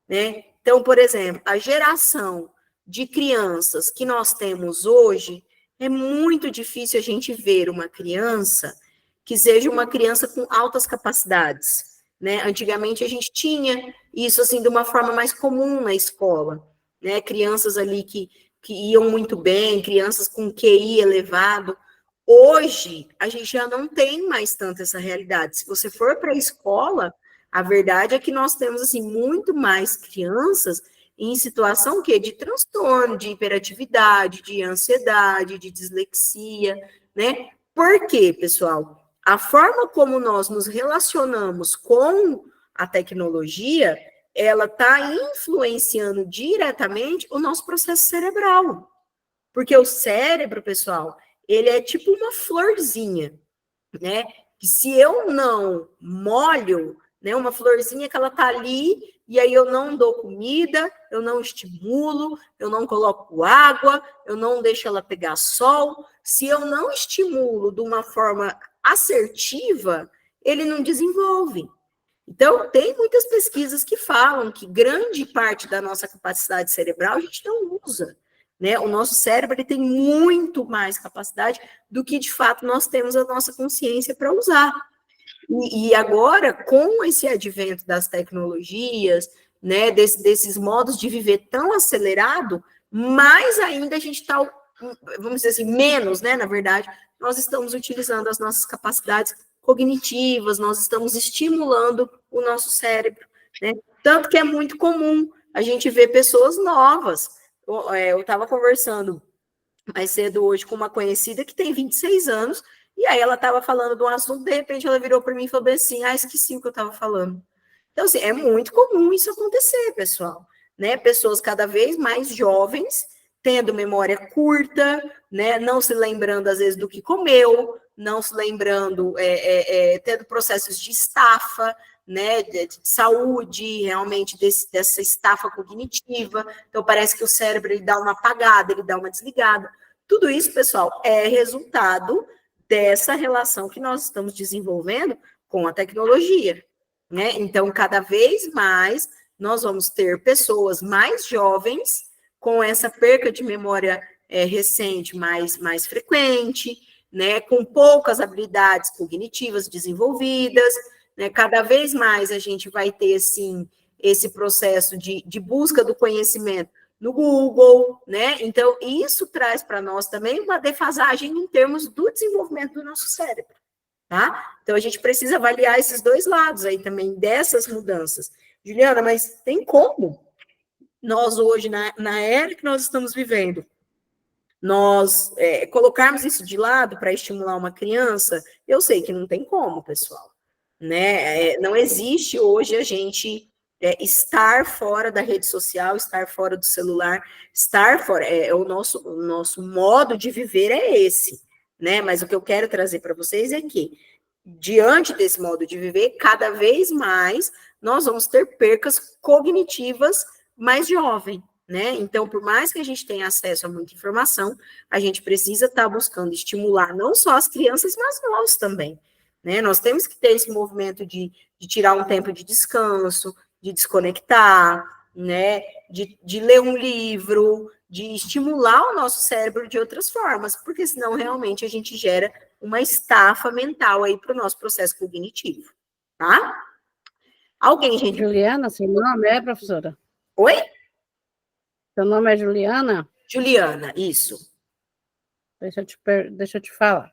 né? Então, por exemplo, a geração de crianças que nós temos hoje, é muito difícil a gente ver uma criança que seja uma criança com altas capacidades, né? Antigamente a gente tinha isso assim de uma forma mais comum na escola, né? Crianças ali que iam muito bem, crianças com QI elevado. Hoje a gente já não tem mais tanto essa realidade. Se você for para a escola, a verdade é que nós temos assim muito mais crianças em situação que de transtorno, de hiperatividade, de ansiedade, de dislexia, né? Por quê, pessoal? A forma como nós nos relacionamos com a tecnologia, ela está influenciando diretamente o nosso processo cerebral. Porque o cérebro, pessoal, ele é tipo uma florzinha, né? Que se eu não molho, né, uma florzinha que ela está ali, e aí eu não dou comida, eu não estimulo, eu não coloco água, eu não deixo ela pegar sol. Se eu não estimulo de uma forma assertiva, ele não desenvolve. Então, tem muitas pesquisas que falam que grande parte da nossa capacidade cerebral a gente não usa, né? O nosso cérebro ele tem muito mais capacidade do que, de fato, nós temos a nossa consciência para usar. E agora, com esse advento das tecnologias, né, desses modos de viver tão acelerado, mais ainda a gente está, vamos dizer assim, menos, né, na verdade, nós estamos utilizando as nossas capacidades cognitivas, nós estamos estimulando o nosso cérebro, né? Tanto que é muito comum a gente ver pessoas novas. Eu estava conversando mais cedo hoje com uma conhecida que tem 26 anos, e aí ela estava falando de um assunto, de repente ela virou para mim e falou assim, esqueci o que eu estava falando. Então, assim, é muito comum isso acontecer, pessoal, né? Pessoas cada vez mais jovens, tendo memória curta, né? Não se lembrando, às vezes, do que comeu, não se lembrando, tendo processos de estafa, né, de saúde, realmente dessa estafa cognitiva. Então, parece que o cérebro ele dá uma apagada, ele dá uma desligada. Tudo isso, pessoal, é resultado dessa relação que nós estamos desenvolvendo com a tecnologia, né? Então, cada vez mais, nós vamos ter pessoas mais jovens com essa perca de memória recente mais frequente, né? Com poucas habilidades cognitivas desenvolvidas, né? Cada vez mais a gente vai ter, assim, esse processo de busca do conhecimento no Google, né? Então, isso traz para nós também uma defasagem em termos do desenvolvimento do nosso cérebro, tá? Então, a gente precisa avaliar esses dois lados aí também, dessas mudanças. Juliana, mas tem como nós hoje, na era que nós estamos vivendo, nós colocarmos isso de lado para estimular uma criança? Eu sei que não tem como, pessoal, né? Não existe hoje a gente estar fora da rede social, estar fora do celular, estar fora, o nosso modo de viver é esse, né? Mas o que eu quero trazer para vocês é que, diante desse modo de viver, cada vez mais nós vamos ter percas cognitivas mais jovem, né? Então, por mais que a gente tenha acesso a muita informação, a gente precisa estar buscando estimular não só as crianças, mas nós também, né? Nós temos que ter esse movimento de tirar um tempo de descanso, de desconectar, né? De ler um livro, de estimular o nosso cérebro de outras formas, porque senão realmente a gente gera uma estafa mental aí para o nosso processo cognitivo, tá? Alguém, gente? Juliana, seu nome é, professora? Oi? Seu nome é Juliana? Juliana, isso. Deixa eu te falar.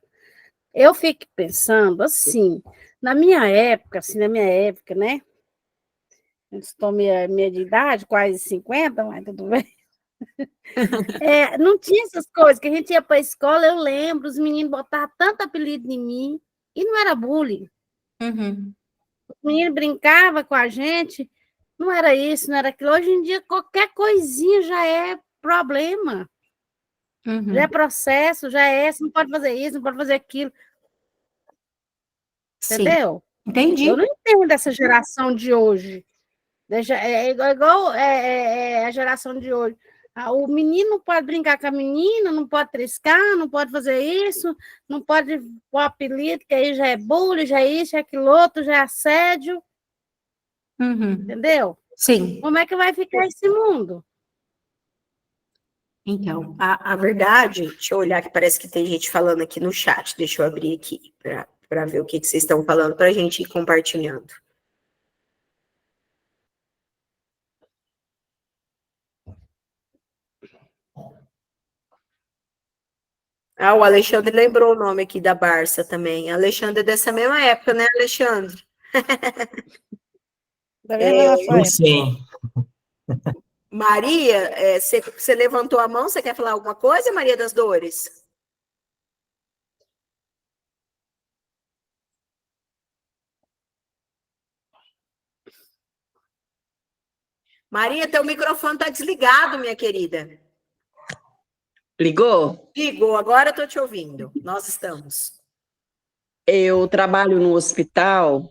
Eu fico pensando assim, na minha época, né? Eu estou minha de idade, quase 50, mas tudo bem. Não tinha essas coisas, que a gente ia para a escola, eu lembro, os meninos botavam tanto apelido em mim, e não era bullying. Uhum. Os meninos brincavam com a gente, não era isso, não era aquilo. Hoje em dia, qualquer coisinha já é problema. Uhum. Já é processo, já é, você não pode fazer isso, não pode fazer aquilo. Entendeu? Sim. Entendi. Eu não entendo essa geração de hoje. É igual a geração de hoje. O menino não pode brincar com a menina, não pode triscar, não pode fazer isso, não pode pôr apelido, que aí já é bullying, já é isso, já é aquilo outro, já é assédio. Uhum. Entendeu? Sim. Como é que vai ficar esse mundo? Então, a verdade, deixa eu olhar que parece que tem gente falando aqui no chat, deixa eu abrir aqui para ver o que vocês estão falando, para a gente ir compartilhando. O Alexandre lembrou o nome aqui da Barça também. Alexandre é dessa mesma época, né, Alexandre? Da mesma Sim. Maria, você levantou a mão, você quer falar alguma coisa, Maria das Dores? Maria, teu microfone está desligado, minha querida. Ligou? Ligou, agora eu estou te ouvindo. Nós estamos. Eu trabalho no hospital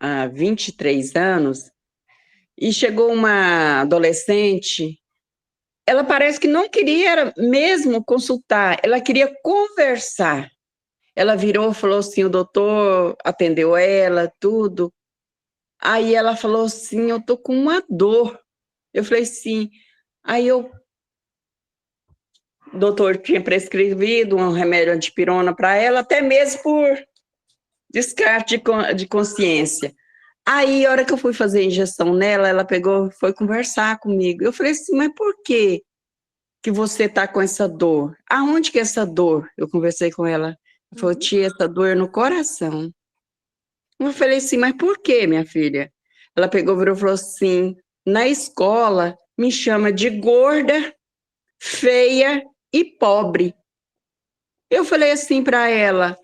há 23 anos e chegou uma adolescente. Ela parece que não queria mesmo consultar, ela queria conversar. Ela virou e falou assim, o doutor atendeu ela, tudo. Aí ela falou assim, eu tô com uma dor. Eu falei sim. Aí o doutor tinha prescrevido um remédio antipirona para ela, até mesmo por descarte de consciência. Aí, a hora que eu fui fazer a injeção nela, ela pegou, foi conversar comigo. Eu falei assim, mas por que você tá com essa dor? Aonde que é essa dor? Eu conversei com ela. Ela falou, tia, essa dor é no coração. Eu falei assim, mas por que, minha filha? Ela pegou, virou e falou assim, na escola me chama de gorda, feia e pobre. Eu falei assim para ela,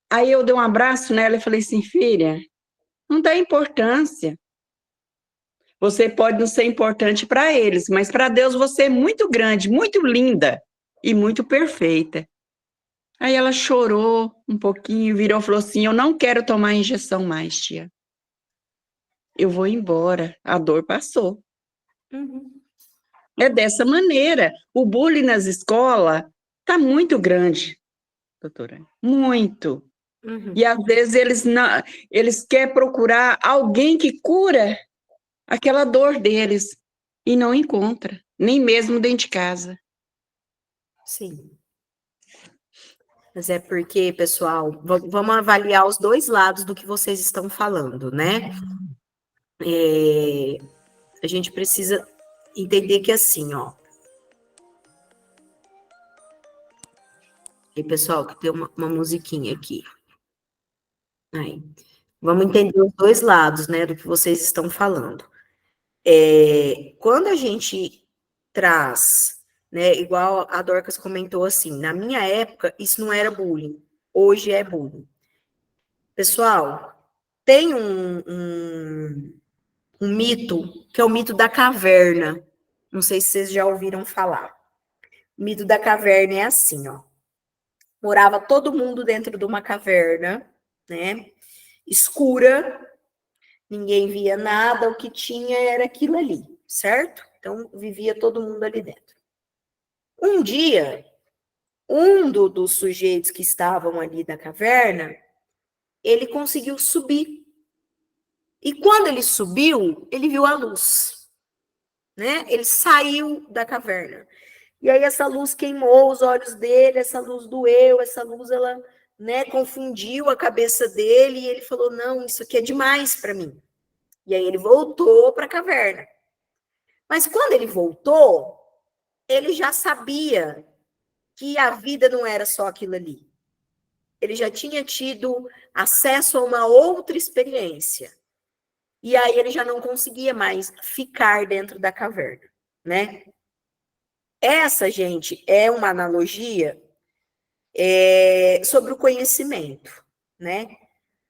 aí eu dei um abraço nela e falei assim, filha, não dá importância. Você pode não ser importante para eles, mas para Deus você é muito grande, muito linda e muito perfeita. Aí ela chorou um pouquinho, virou e falou assim, eu não quero tomar injeção mais, tia. Eu vou embora, a dor passou. Uhum. É dessa maneira. O bullying nas escolas está muito grande, doutora, muito. Uhum. E às vezes eles querem procurar alguém que cura aquela dor deles e não encontra, nem mesmo dentro de casa. Sim. Mas é porque, pessoal, vamos avaliar os dois lados do que vocês estão falando, né? A gente precisa entender que assim, ó. E pessoal, que tem uma musiquinha aqui. Aí. Vamos entender os dois lados, né, do que vocês estão falando. Quando a gente traz, né, igual a Dorcas comentou assim, na minha época isso não era bullying, hoje é bullying. Pessoal, tem um mito, que é o mito da caverna. Não sei se vocês já ouviram falar. O mito da caverna é assim, ó. Morava todo mundo dentro de uma caverna, né? Escura, ninguém via nada, o que tinha era aquilo ali, certo? Então, vivia todo mundo ali dentro. Um dia, dos sujeitos que estavam ali na caverna, ele conseguiu subir. E quando ele subiu, ele viu a luz, né? Ele saiu da caverna. E aí essa luz queimou os olhos dele, essa luz doeu, essa luz, ela, né, confundiu a cabeça dele, e ele falou, não, isso aqui é demais para mim. E aí ele voltou para a caverna. Mas quando ele voltou, ele já sabia que a vida não era só aquilo ali. Ele já tinha tido acesso a uma outra experiência. E aí ele já não conseguia mais ficar dentro da caverna, né? Essa, gente, é uma analogia sobre o conhecimento, né?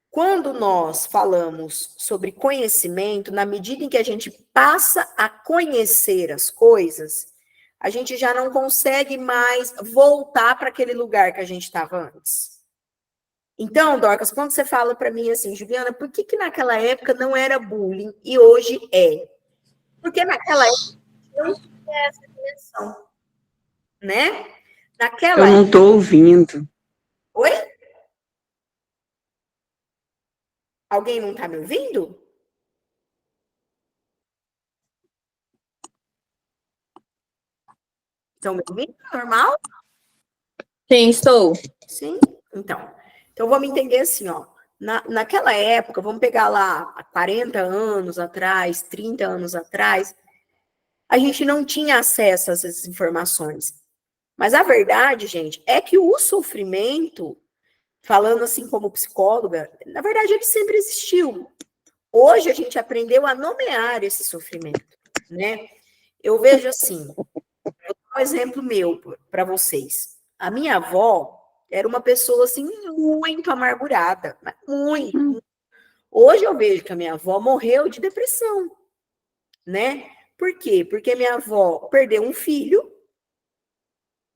Quando nós falamos sobre conhecimento, na medida em que a gente passa a conhecer as coisas, a gente já não consegue mais voltar para aquele lugar que a gente estava antes. Então, Dorcas, quando você fala para mim assim, Juliana, por que naquela época não era bullying e hoje é? Porque naquela época não tinha essa dimensão, né? Naquela Eu não estou ouvindo. Oi? Alguém não está me ouvindo? Estão me ouvindo? Normal? Sim, estou. Sim? Então vamos entender assim, ó. Naquela época, vamos pegar lá 40 anos atrás, 30 anos atrás, a gente não tinha acesso a essas informações. Mas a verdade, gente, é que o sofrimento, falando assim como psicóloga, na verdade ele sempre existiu. Hoje a gente aprendeu a nomear esse sofrimento, né? Eu vejo assim, vou dar um exemplo meu para vocês. A minha avó era uma pessoa assim muito amargurada, muito. Hoje eu vejo que a minha avó morreu de depressão, né? Por quê? Porque minha avó perdeu um filho,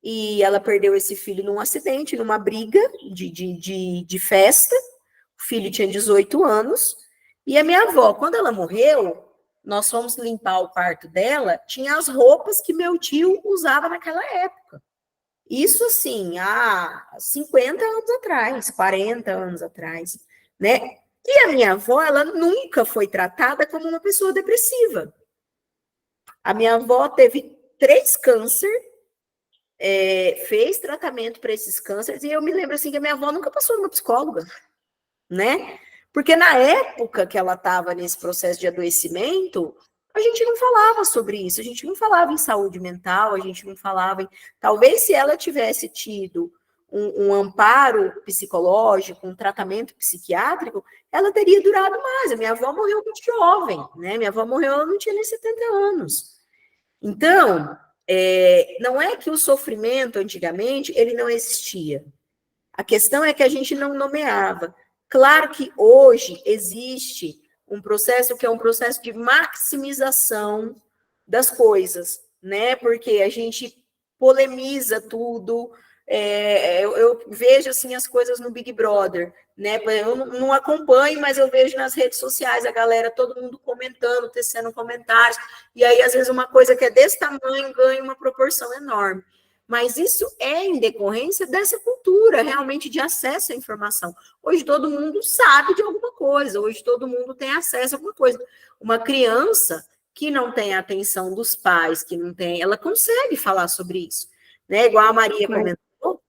e ela perdeu esse filho num acidente, numa briga de festa. O filho tinha 18 anos, e a minha avó, quando ela morreu, nós fomos limpar o quarto dela, tinha as roupas que meu tio usava naquela época. Isso, assim, há 50 anos atrás, 40 anos atrás, né? E a minha avó, ela nunca foi tratada como uma pessoa depressiva. A minha avó teve 3 cânceres, fez tratamento para esses cânceres, e eu me lembro, assim, que a minha avó nunca passou numa psicóloga, né? Porque na época que ela estava nesse processo de adoecimento, a gente não falava sobre isso, a gente não falava em saúde mental, a gente não falava em... Talvez se ela tivesse tido um amparo psicológico, um tratamento psiquiátrico, ela teria durado mais. A minha avó morreu muito jovem, né? Minha avó morreu, ela não tinha nem 70 anos. Então, não é que o sofrimento, antigamente, ele não existia. A questão é que a gente não nomeava. Claro que hoje existe um processo que é um processo de maximização das coisas, né? Porque a gente polemiza tudo. Eu vejo, assim, as coisas no Big Brother, né? Eu não acompanho, mas eu vejo nas redes sociais a galera, todo mundo comentando, tecendo comentários, e aí, às vezes, uma coisa que é desse tamanho ganha uma proporção enorme. Mas isso é em decorrência dessa cultura, realmente, de acesso à informação. Hoje todo mundo sabe de alguma coisa, hoje todo mundo tem acesso a alguma coisa. Uma criança que não tem a atenção dos pais, que não tem, ela consegue falar sobre isso, né? Igual a Maria comentou,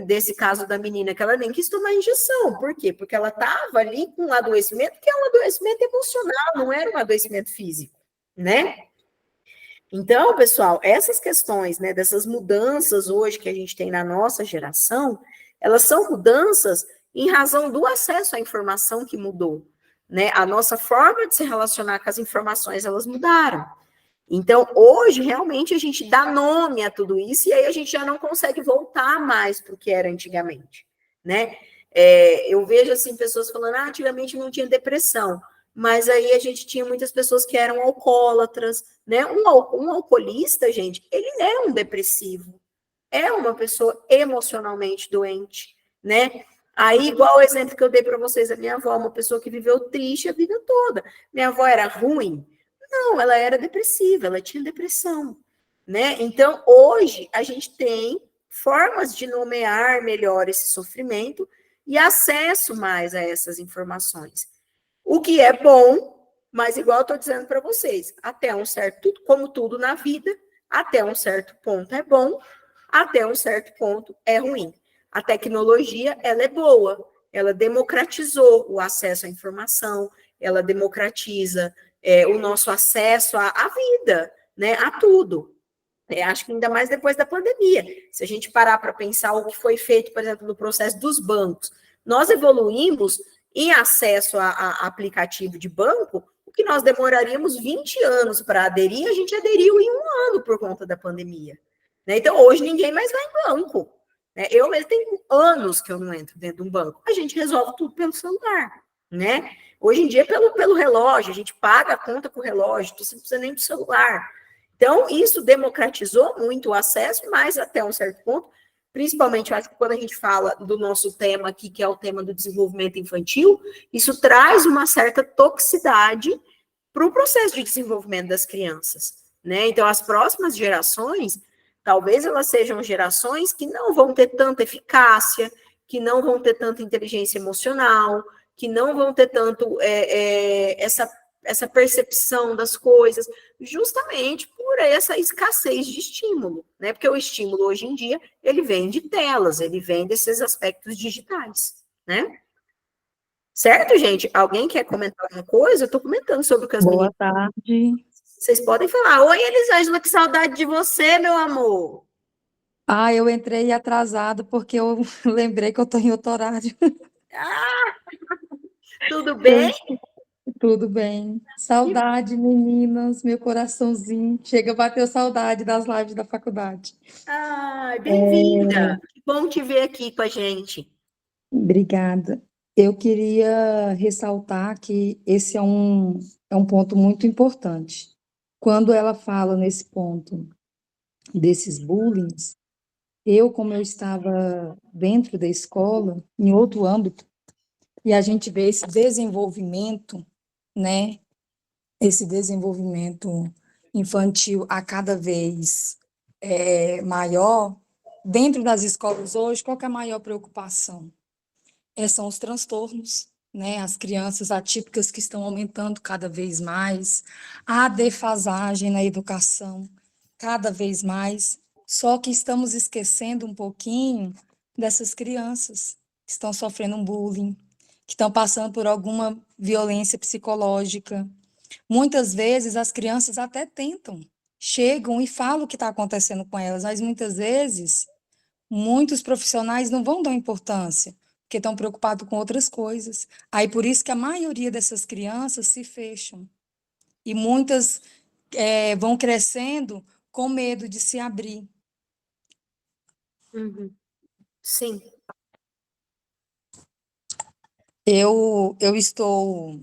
desse caso da menina, que ela nem quis tomar injeção. Por quê? Porque ela estava ali com um adoecimento, que é um adoecimento emocional, não era um adoecimento físico, né? Então, pessoal, essas questões, né, dessas mudanças hoje que a gente tem na nossa geração, elas são mudanças em razão do acesso à informação que mudou, né? A nossa forma de se relacionar com as informações, elas mudaram. Então, hoje, realmente, a gente dá nome a tudo isso, e aí a gente já não consegue voltar mais para o que era antigamente, né? Eu vejo, assim, pessoas falando, antigamente não tinha depressão, mas aí a gente tinha muitas pessoas que eram alcoólatras, né? Um alcoolista, gente, ele é um depressivo, é uma pessoa emocionalmente doente, né? Aí, igual o exemplo que eu dei para vocês, a minha avó, uma pessoa que viveu triste a vida toda. Minha avó era ruim? Não, ela era depressiva, ela tinha depressão, né? Então, hoje, a gente tem formas de nomear melhor esse sofrimento e acesso mais a essas informações. O que é bom, mas igual eu estou dizendo para vocês, até um certo, como tudo na vida, até um certo ponto é bom, até um certo ponto é ruim. A tecnologia, ela é boa, ela democratizou o acesso à informação, ela democratiza o nosso acesso à vida, né, a tudo. Acho que ainda mais depois da pandemia. Se a gente parar para pensar o que foi feito, por exemplo, no processo dos bancos, nós evoluímos em acesso a aplicativo de banco, o que nós demoraríamos 20 anos para aderir, a gente aderiu em 1 ano por conta da pandemia. Né? Então, hoje ninguém mais vai em banco. Né? Eu mesmo tenho anos que eu não entro dentro de um banco. A gente resolve tudo pelo celular. Né? Hoje em dia, pelo relógio, a gente paga a conta com o relógio, você não precisa nem do celular. Então, isso democratizou muito o acesso, mas até um certo ponto, principalmente, eu acho que quando a gente fala do nosso tema aqui, que é o tema do desenvolvimento infantil, isso traz uma certa toxicidade para o processo de desenvolvimento das crianças, né? Então, as próximas gerações, talvez elas sejam gerações que não vão ter tanta eficácia, que não vão ter tanta inteligência emocional, que não vão ter tanto essa percepção das coisas, justamente por essa escassez de estímulo, né? Porque o estímulo hoje em dia, ele vem de telas, ele vem desses aspectos digitais, né? Certo, gente? Alguém quer comentar alguma coisa? Eu estou comentando sobre o que as Boa meninas... tarde. Vocês podem falar. Oi, Elisângela, que saudade de você, meu amor. Eu entrei atrasada porque eu lembrei que eu estou em outro horário. Tudo bem? Tudo bem. Saudade, meninas, meu coraçãozinho. Chega, bateu saudade das lives da faculdade. Bem-vinda. Que bom te ver aqui com a gente. Obrigada. Eu queria ressaltar que esse é um ponto muito importante. quando ela fala nesse ponto desses bullying, como eu estava dentro da escola, em outro âmbito, e a gente vê esse desenvolvimento, né? Esse desenvolvimento infantil a cada vez maior, dentro das escolas hoje, qual que é a maior preocupação? São os transtornos, né? As crianças atípicas que estão aumentando cada vez mais, a defasagem na educação cada vez mais, só que estamos esquecendo um pouquinho dessas crianças que estão sofrendo um bullying, que estão passando por alguma violência psicológica. Muitas vezes as crianças até tentam, chegam e falam o que está acontecendo com elas, mas muitas vezes muitos profissionais não vão dar importância, porque estão preocupados com outras coisas. Aí por isso que a maioria dessas crianças se fecham. E muitas vão crescendo com medo de se abrir. Sim. Eu estou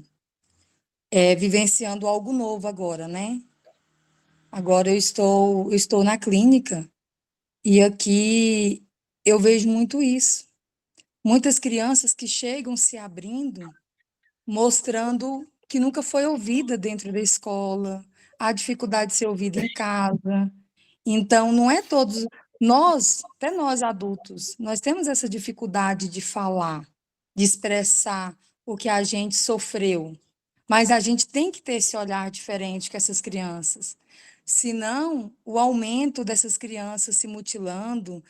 vivenciando algo novo agora, né? Agora eu estou na clínica e aqui eu vejo muito isso. Muitas crianças que chegam se abrindo, mostrando que nunca foi ouvida dentro da escola, a dificuldade de ser ouvida em casa. Então, não é todos, até nós adultos, nós temos essa dificuldade de falar, de expressar o que a gente sofreu. Mas a gente tem que ter esse olhar diferente com essas crianças. Senão, o aumento dessas crianças se mutilando,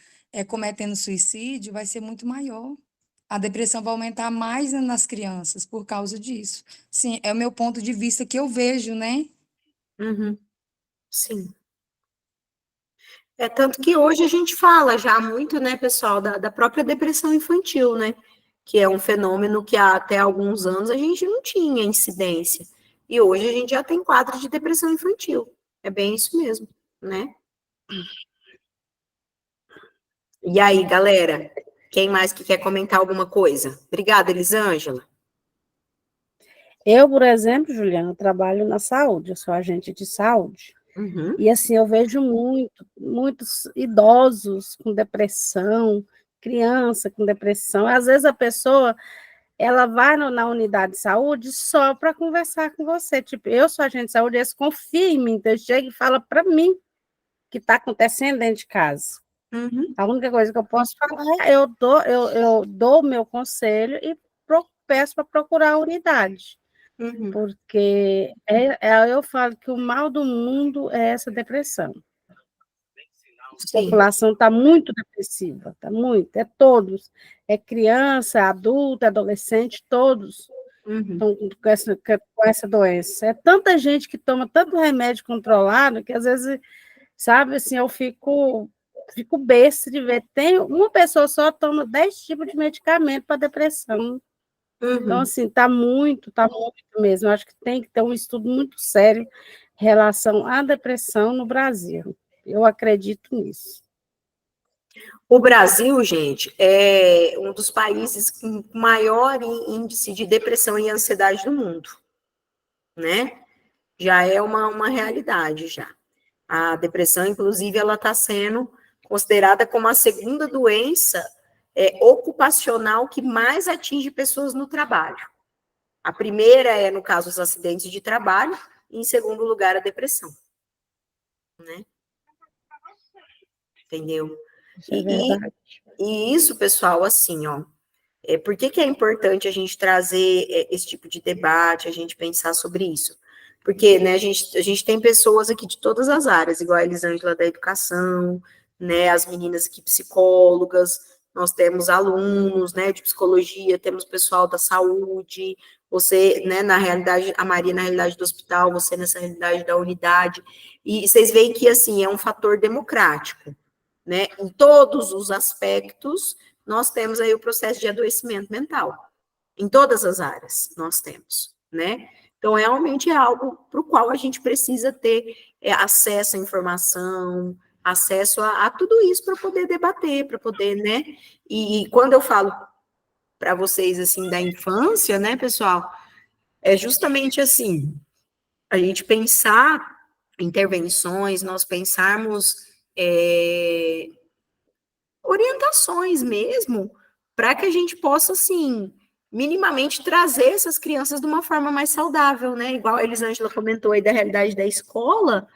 cometendo suicídio, vai ser muito maior. A depressão vai aumentar mais nas crianças por causa disso. Sim, é o meu ponto de vista que eu vejo, né? Sim. Tanto que hoje a gente fala já muito, né, pessoal, da própria depressão infantil, né? Que é um fenômeno que até alguns anos a gente não tinha incidência. E hoje a gente já tem quadro de depressão infantil. É bem isso mesmo, né? E aí, galera? Quem mais que quer comentar alguma coisa? Obrigada, Elisângela. Eu, por exemplo, Juliana, trabalho na saúde, eu sou agente de saúde. E assim, eu vejo muitos idosos com depressão, criança com depressão. Às vezes a pessoa, ela vai na unidade de saúde só para conversar com você. Tipo, eu sou agente de saúde, eles confiam em mim, então eles chegam e falam para mim o que está acontecendo dentro de casa. A única coisa que eu posso falar é eu dou o meu conselho e peço para procurar a unidade. Porque eu falo que o mal do mundo é essa depressão. A população está muito depressiva, está muito, todos. É criança, adulto, adolescente, todos estão com essa doença. É tanta gente que toma tanto remédio controlado que às vezes, sabe, assim, eu fico besta de ver. Tem uma pessoa só toma 10 tipos de medicamento para depressão. Então, assim, está muito mesmo. Eu acho que tem que ter um estudo muito sério em relação à depressão no Brasil. Eu acredito nisso. O Brasil, gente, é um dos países com maior índice de depressão e ansiedade do mundo, né? Já é uma realidade, já. A depressão, inclusive, ela está sendo considerada como a segunda doença ocupacional que mais atinge pessoas no trabalho. A primeira é, no caso, os acidentes de trabalho, e em segundo lugar, a depressão. Né? Entendeu? Isso é verdade. E isso, pessoal, assim, ó, por que é importante a gente trazer esse tipo de debate, a gente pensar sobre isso? Porque, né, a gente tem pessoas aqui de todas as áreas, igual a Elisângela da educação, né, as meninas aqui psicólogas, nós temos alunos, né, de psicologia, temos pessoal da saúde, você, né, na realidade, a Maria na realidade do hospital, você nessa realidade da unidade, e vocês veem que, assim, é um fator democrático, né, em todos os aspectos, nós temos aí o processo de adoecimento mental, em todas as áreas nós temos, né, então realmente é algo para o qual a gente precisa ter acesso à informação, acesso a tudo isso para poder debater, para poder, né, e quando eu falo para vocês, assim, da infância, né, pessoal, é justamente assim, a gente pensar intervenções, nós pensarmos orientações mesmo, para que a gente possa, assim, minimamente trazer essas crianças de uma forma mais saudável, né? Igual a Elisângela comentou aí da realidade da escola,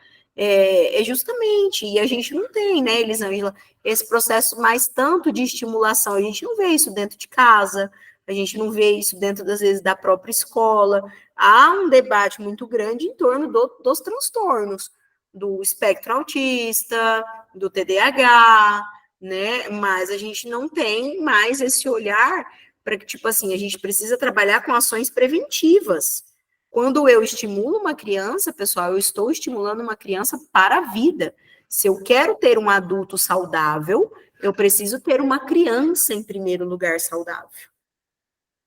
justamente, e a gente não tem, né, Elisângela, esse processo mais tanto de estimulação, a gente não vê isso dentro de casa, a gente não vê isso dentro, às vezes, da própria escola. Há um debate muito grande em torno dos transtornos, do espectro autista, do TDAH, né? Mas a gente não tem mais esse olhar para que, tipo assim, a gente precisa trabalhar com ações preventivas. Quando eu estimulo uma criança, pessoal, eu estou estimulando uma criança para a vida. Se eu quero ter um adulto saudável, eu preciso ter uma criança em primeiro lugar saudável.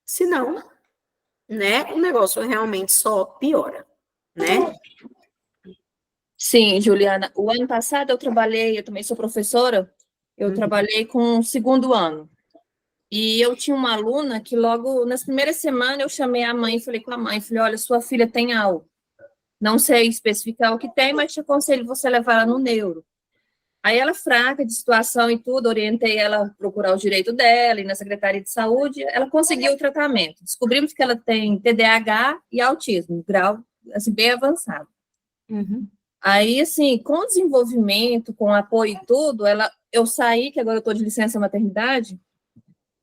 Senão, né, o negócio realmente só piora, né? Sim, Juliana. O ano passado eu também sou professora, eu trabalhei com o segundo ano. E eu tinha uma aluna que logo nas primeiras semanas eu chamei a mãe e falei com a mãe, falei, olha, sua filha tem algo. Não sei especificar o que tem, mas te aconselho você levar ela no neuro. Aí ela, fraca de situação e tudo, orientei ela a procurar o direito dela e na Secretaria de Saúde, ela conseguiu o tratamento. Descobrimos que ela tem TDAH e autismo, grau assim, bem avançado. Aí, assim, com o desenvolvimento, com o apoio e tudo, eu saí, que agora eu estou de licença maternidade,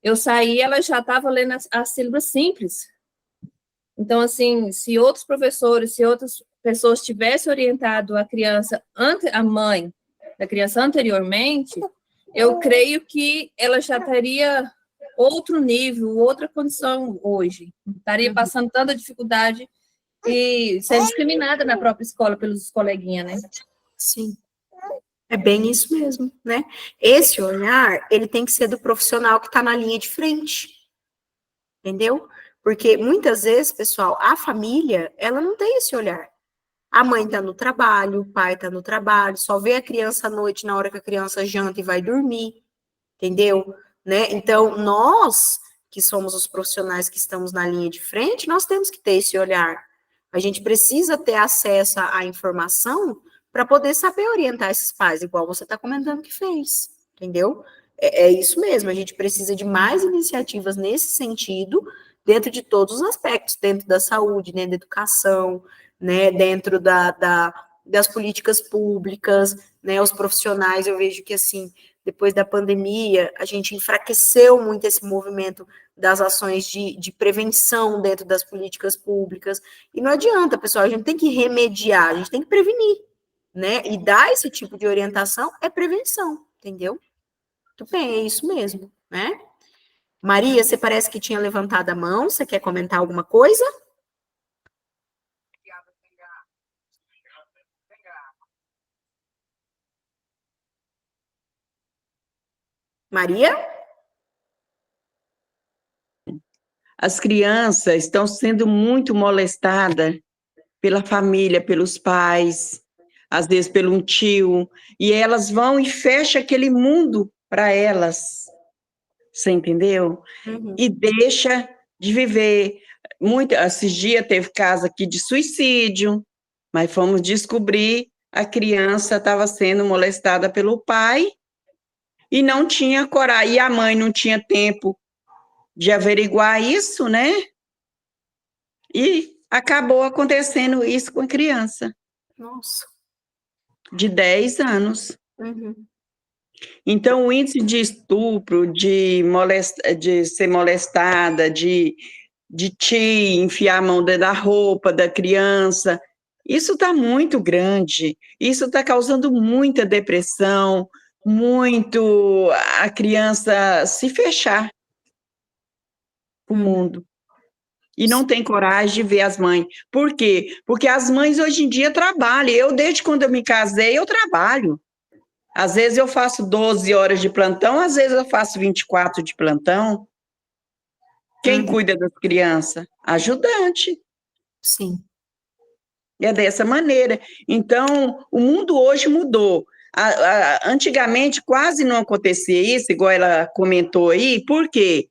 eu saí, ela já estava lendo as sílabas simples. Então, assim, se outros professores, se outras pessoas tivessem orientado a mãe da criança anteriormente, eu creio que ela já teria outro nível, outra condição hoje. Não estaria passando tanta dificuldade e sendo discriminada na própria escola pelos coleguinhas, né? Sim. É bem isso mesmo, né? Esse olhar, ele tem que ser do profissional que está na linha de frente. Entendeu? Porque muitas vezes, pessoal, a família, ela não tem esse olhar. A mãe está no trabalho, o pai está no trabalho, só vê a criança à noite na hora que a criança janta e vai dormir, entendeu? Né? Então, nós, que somos os profissionais que estamos na linha de frente, nós temos que ter esse olhar. A gente precisa ter acesso à informação para poder saber orientar esses pais, igual você está comentando que fez, entendeu? É isso mesmo, a gente precisa de mais iniciativas nesse sentido, dentro de todos os aspectos, dentro da saúde, dentro da educação, né, dentro das políticas públicas, né, os profissionais, eu vejo que, assim, depois da pandemia, a gente enfraqueceu muito esse movimento das ações de prevenção dentro das políticas públicas, e não adianta, pessoal, a gente tem que remediar, a gente tem que prevenir, né, e dar esse tipo de orientação é prevenção, entendeu? Muito bem, é isso mesmo, né? Maria, você parece que tinha levantado a mão, você quer comentar alguma coisa? Maria? As crianças estão sendo muito molestadas pela família, pelos pais, às vezes pelo um tio, e elas vão e fecham aquele mundo para elas, você entendeu? E deixa de viver. Esses dias teve caso aqui de suicídio, mas fomos descobrir a criança estava sendo molestada pelo pai e não tinha coragem, e a mãe não tinha tempo de averiguar isso, né? E acabou acontecendo isso com a criança. Nossa. De 10 anos. Então, o índice de estupro, de ser molestada, de te enfiar a mão dentro da roupa da criança, isso está muito grande. Isso está causando muita depressão, muito a criança se fechar para o mundo. E não tem coragem de ver as mães. Por quê? Porque as mães hoje em dia trabalham. Eu, desde quando eu me casei, eu trabalho. Às vezes eu faço 12 horas de plantão, às vezes eu faço 24 de plantão. Quem cuida das crianças? Ajudante. Sim. É dessa maneira. Então, o mundo hoje mudou. Antigamente quase não acontecia isso, igual ela comentou aí. Por quê?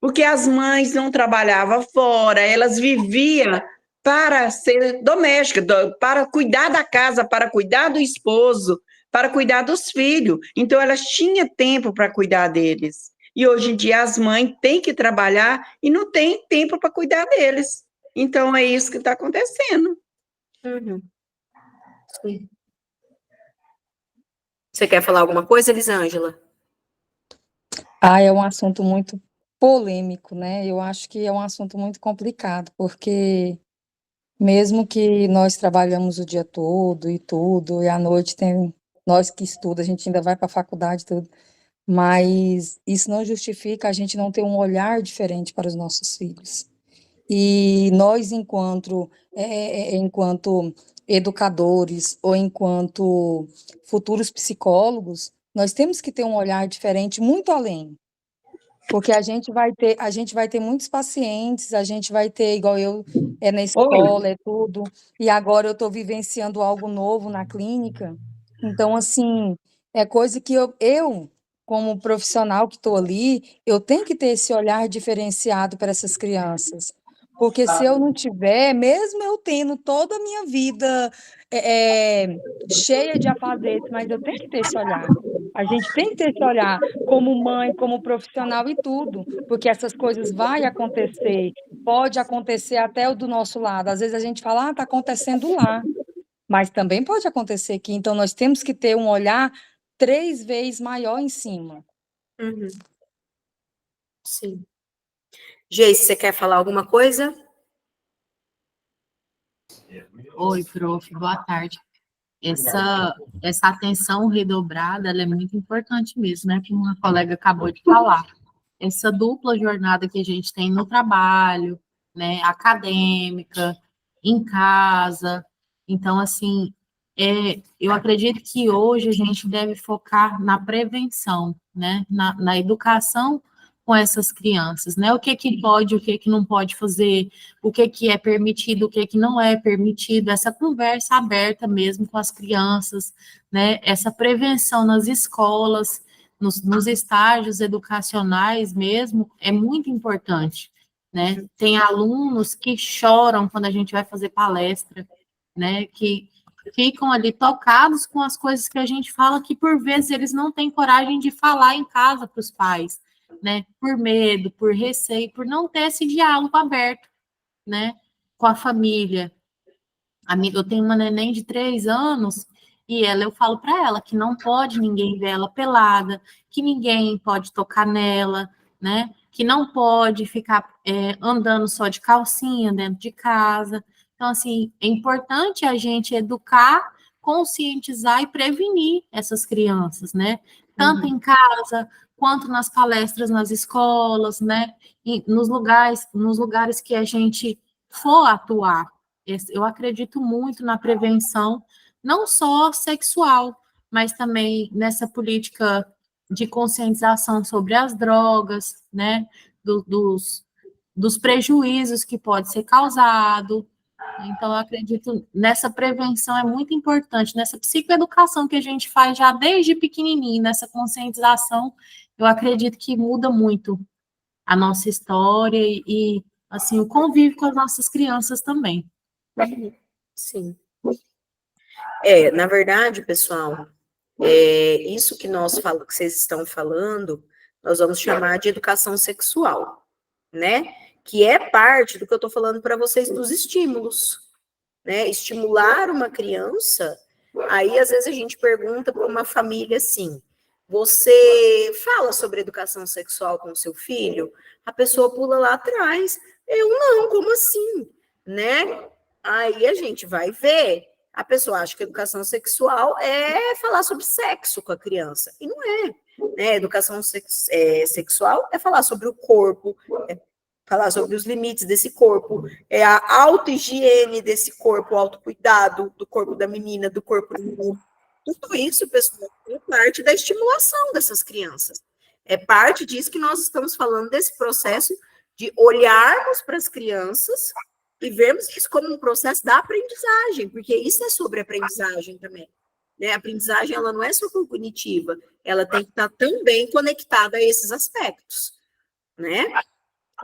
Porque as mães não trabalhavam fora, elas viviam para ser doméstica, para cuidar da casa, para cuidar do esposo, para cuidar dos filhos. Então, elas tinham tempo para cuidar deles. E hoje em dia as mães têm que trabalhar e não têm tempo para cuidar deles. Então, é isso que está acontecendo. Uhum. Sim. Você quer falar alguma coisa, Elisângela? É um assunto muito polêmico, né? Eu acho que é um assunto muito complicado, porque mesmo que nós trabalhamos o dia todo e tudo, e à noite tem nós que estuda, a gente ainda vai para a faculdade e tudo, mas isso não justifica a gente não ter um olhar diferente para os nossos filhos. E nós, enquanto educadores ou enquanto futuros psicólogos, nós temos que ter um olhar diferente muito além. Porque a gente vai ter muitos pacientes, a gente vai ter, igual eu, na escola, é tudo, e agora eu estou vivenciando algo novo na clínica. Então, assim, é coisa que eu como profissional que estou ali, eu tenho que ter esse olhar diferenciado para essas crianças. Porque se eu não tiver, mesmo eu tendo toda a minha vida cheia de afazeres, mas eu tenho que ter esse olhar. A gente tem que ter esse olhar como mãe, como profissional e tudo, porque essas coisas vão acontecer, pode acontecer até o do nosso lado. Às vezes a gente fala, está acontecendo lá, mas também pode acontecer aqui. Então, nós temos que ter um olhar 3 vezes maior em cima. Uhum. Sim. Geice, você quer falar alguma coisa? Oi, prof, boa tarde. Essa atenção redobrada, ela é muito importante mesmo, né? Como uma colega acabou de falar. Essa dupla jornada que a gente tem no trabalho, né? Acadêmica, em casa. Então, assim, eu acredito que hoje a gente deve focar na prevenção, né? Na educação com essas crianças, né? O que pode, o que não pode fazer, o que é permitido, o que não é permitido, essa conversa aberta mesmo com as crianças, né? Essa prevenção nas escolas, nos estágios educacionais mesmo, é muito importante, né? Tem alunos que choram quando a gente vai fazer palestra, né? Que ficam ali tocados com as coisas que a gente fala, que por vezes eles não têm coragem de falar em casa para os pais, né? Por medo, por receio, por não ter esse diálogo aberto, né? Com a família. Eu tenho uma neném de 3 anos e eu falo para ela que não pode ninguém ver ela pelada, que ninguém pode tocar nela, né? Que não pode ficar andando só de calcinha dentro de casa. Então, assim, é importante a gente educar, conscientizar e prevenir essas crianças, né? Tanto em casa, quanto nas palestras nas escolas, né? E nos lugares que a gente for atuar. Eu acredito muito na prevenção, não só sexual, mas também nessa política de conscientização sobre as drogas, né? Dos prejuízos que pode ser causado. Então, eu acredito nessa prevenção, é muito importante, nessa psicoeducação que a gente faz já desde pequenininho, nessa conscientização, eu acredito que muda muito a nossa história e assim, o convívio com as nossas crianças também. Sim. Na verdade, pessoal, isso que que vocês estão falando, nós vamos chamar de educação sexual, né? Que é parte do que eu estou falando para vocês dos estímulos, né? Estimular uma criança, aí às vezes a gente pergunta para uma família assim, você fala sobre educação sexual com o seu filho? A pessoa pula lá atrás, eu não, como assim? Né? Aí a gente vai ver, a pessoa acha que educação sexual é falar sobre sexo com a criança, e não é, né? Educação sexual é falar sobre o corpo, é falar sobre os limites desse corpo, é a autohigiene desse corpo, o autocuidado do corpo da menina, do corpo do menino. Tudo isso, pessoal, é parte da estimulação dessas crianças. É parte disso que nós estamos falando, desse processo de olharmos para as crianças e vermos isso como um processo da aprendizagem, porque isso é sobre aprendizagem também. Né? A aprendizagem, ela não é só cognitiva, ela tem que estar também conectada a esses aspectos, né?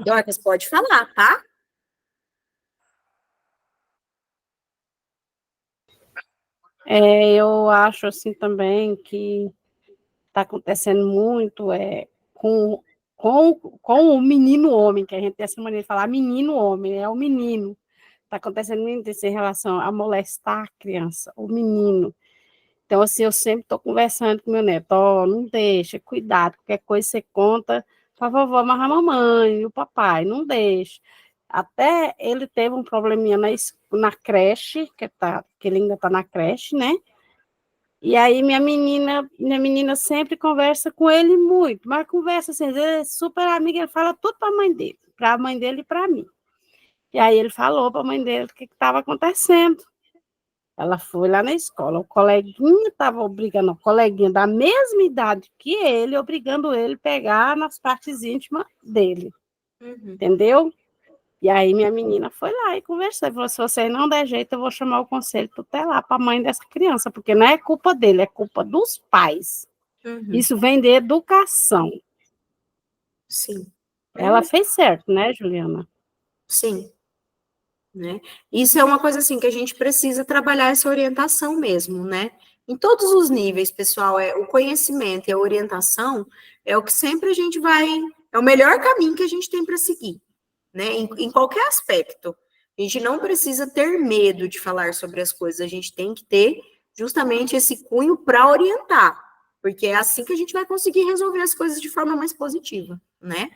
Dorcas, pode falar, tá? Eu acho assim também que está acontecendo muito com o menino homem, que a gente tem essa maneira de falar menino homem, é o menino. Está acontecendo muito isso em relação a molestar a criança, o menino. Então, assim, eu sempre estou conversando com meu neto, não deixa, cuidado, qualquer coisa você conta para a vovó, mas a mamãe e o papai, não deixa. Até ele teve um probleminha na creche, que ele ainda está na creche, né? E aí minha menina sempre conversa com ele muito, mas conversa assim, ele é super amigo, ele fala tudo para a mãe dele e para mim. E aí ele falou para a mãe dele o que estava acontecendo. Ela foi lá na escola, o coleguinha estava obrigando, o coleguinha da mesma idade que ele, obrigando ele a pegar nas partes íntimas dele, entendeu? E aí minha menina foi lá e conversou, e falou, se você não der jeito, eu vou chamar o conselho tutelar para a mãe dessa criança, porque não é culpa dele, é culpa dos pais. Isso vem de educação. Sim. Ela fez certo, né, Juliana? Sim. Né? Isso é uma coisa assim que a gente precisa trabalhar essa orientação mesmo, né? Em todos os níveis, pessoal, o conhecimento e a orientação é o que sempre a gente é o melhor caminho que a gente tem para seguir, né? Em qualquer aspecto. A gente não precisa ter medo de falar sobre as coisas, a gente tem que ter justamente esse cunho para orientar, porque é assim que a gente vai conseguir resolver as coisas de forma mais positiva, né?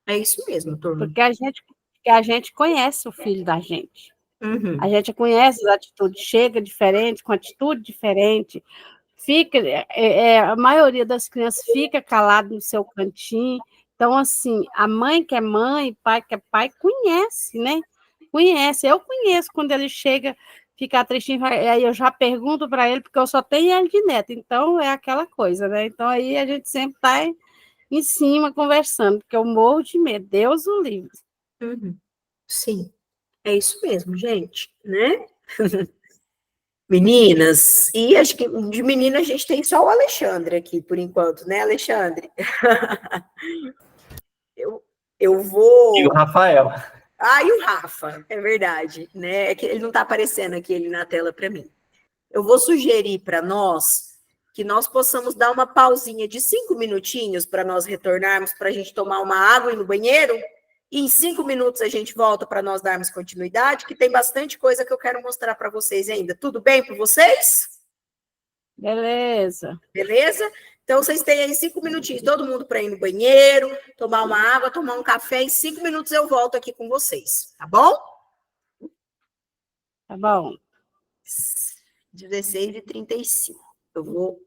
É isso mesmo, turma. Porque a gente conhece o filho da gente. A gente conhece as atitudes, chega diferente, com atitude diferente, a maioria das crianças fica calada no seu cantinho. Então, assim, a mãe que é mãe, pai que é pai, conhece, né? Conhece. Eu conheço quando ele chega, fica tristinho, aí eu já pergunto para ele, porque eu só tenho ele de neto, então é aquela coisa, né? Então, aí a gente sempre está em cima conversando, porque eu morro de medo, Deus o livre. Sim, é isso mesmo, gente, né? Meninas, e acho que de menina a gente tem só o Alexandre aqui, por enquanto, né, Alexandre? eu vou... E o Rafael. E o Rafa, é verdade, né? É que ele não está aparecendo aqui ele na tela para mim. Eu vou sugerir para nós que nós possamos dar uma pausinha de 5 minutinhos para nós retornarmos, para a gente tomar uma água e ir no banheiro, e em 5 minutos a gente volta para nós darmos continuidade, que tem bastante coisa que eu quero mostrar para vocês ainda. Tudo bem para vocês? Beleza. Beleza? Então, vocês têm aí 5 minutinhos, todo mundo para ir no banheiro, tomar uma água, tomar um café. Em 5 minutos eu volto aqui com vocês, tá bom? Tá bom. 16h35. Eu vou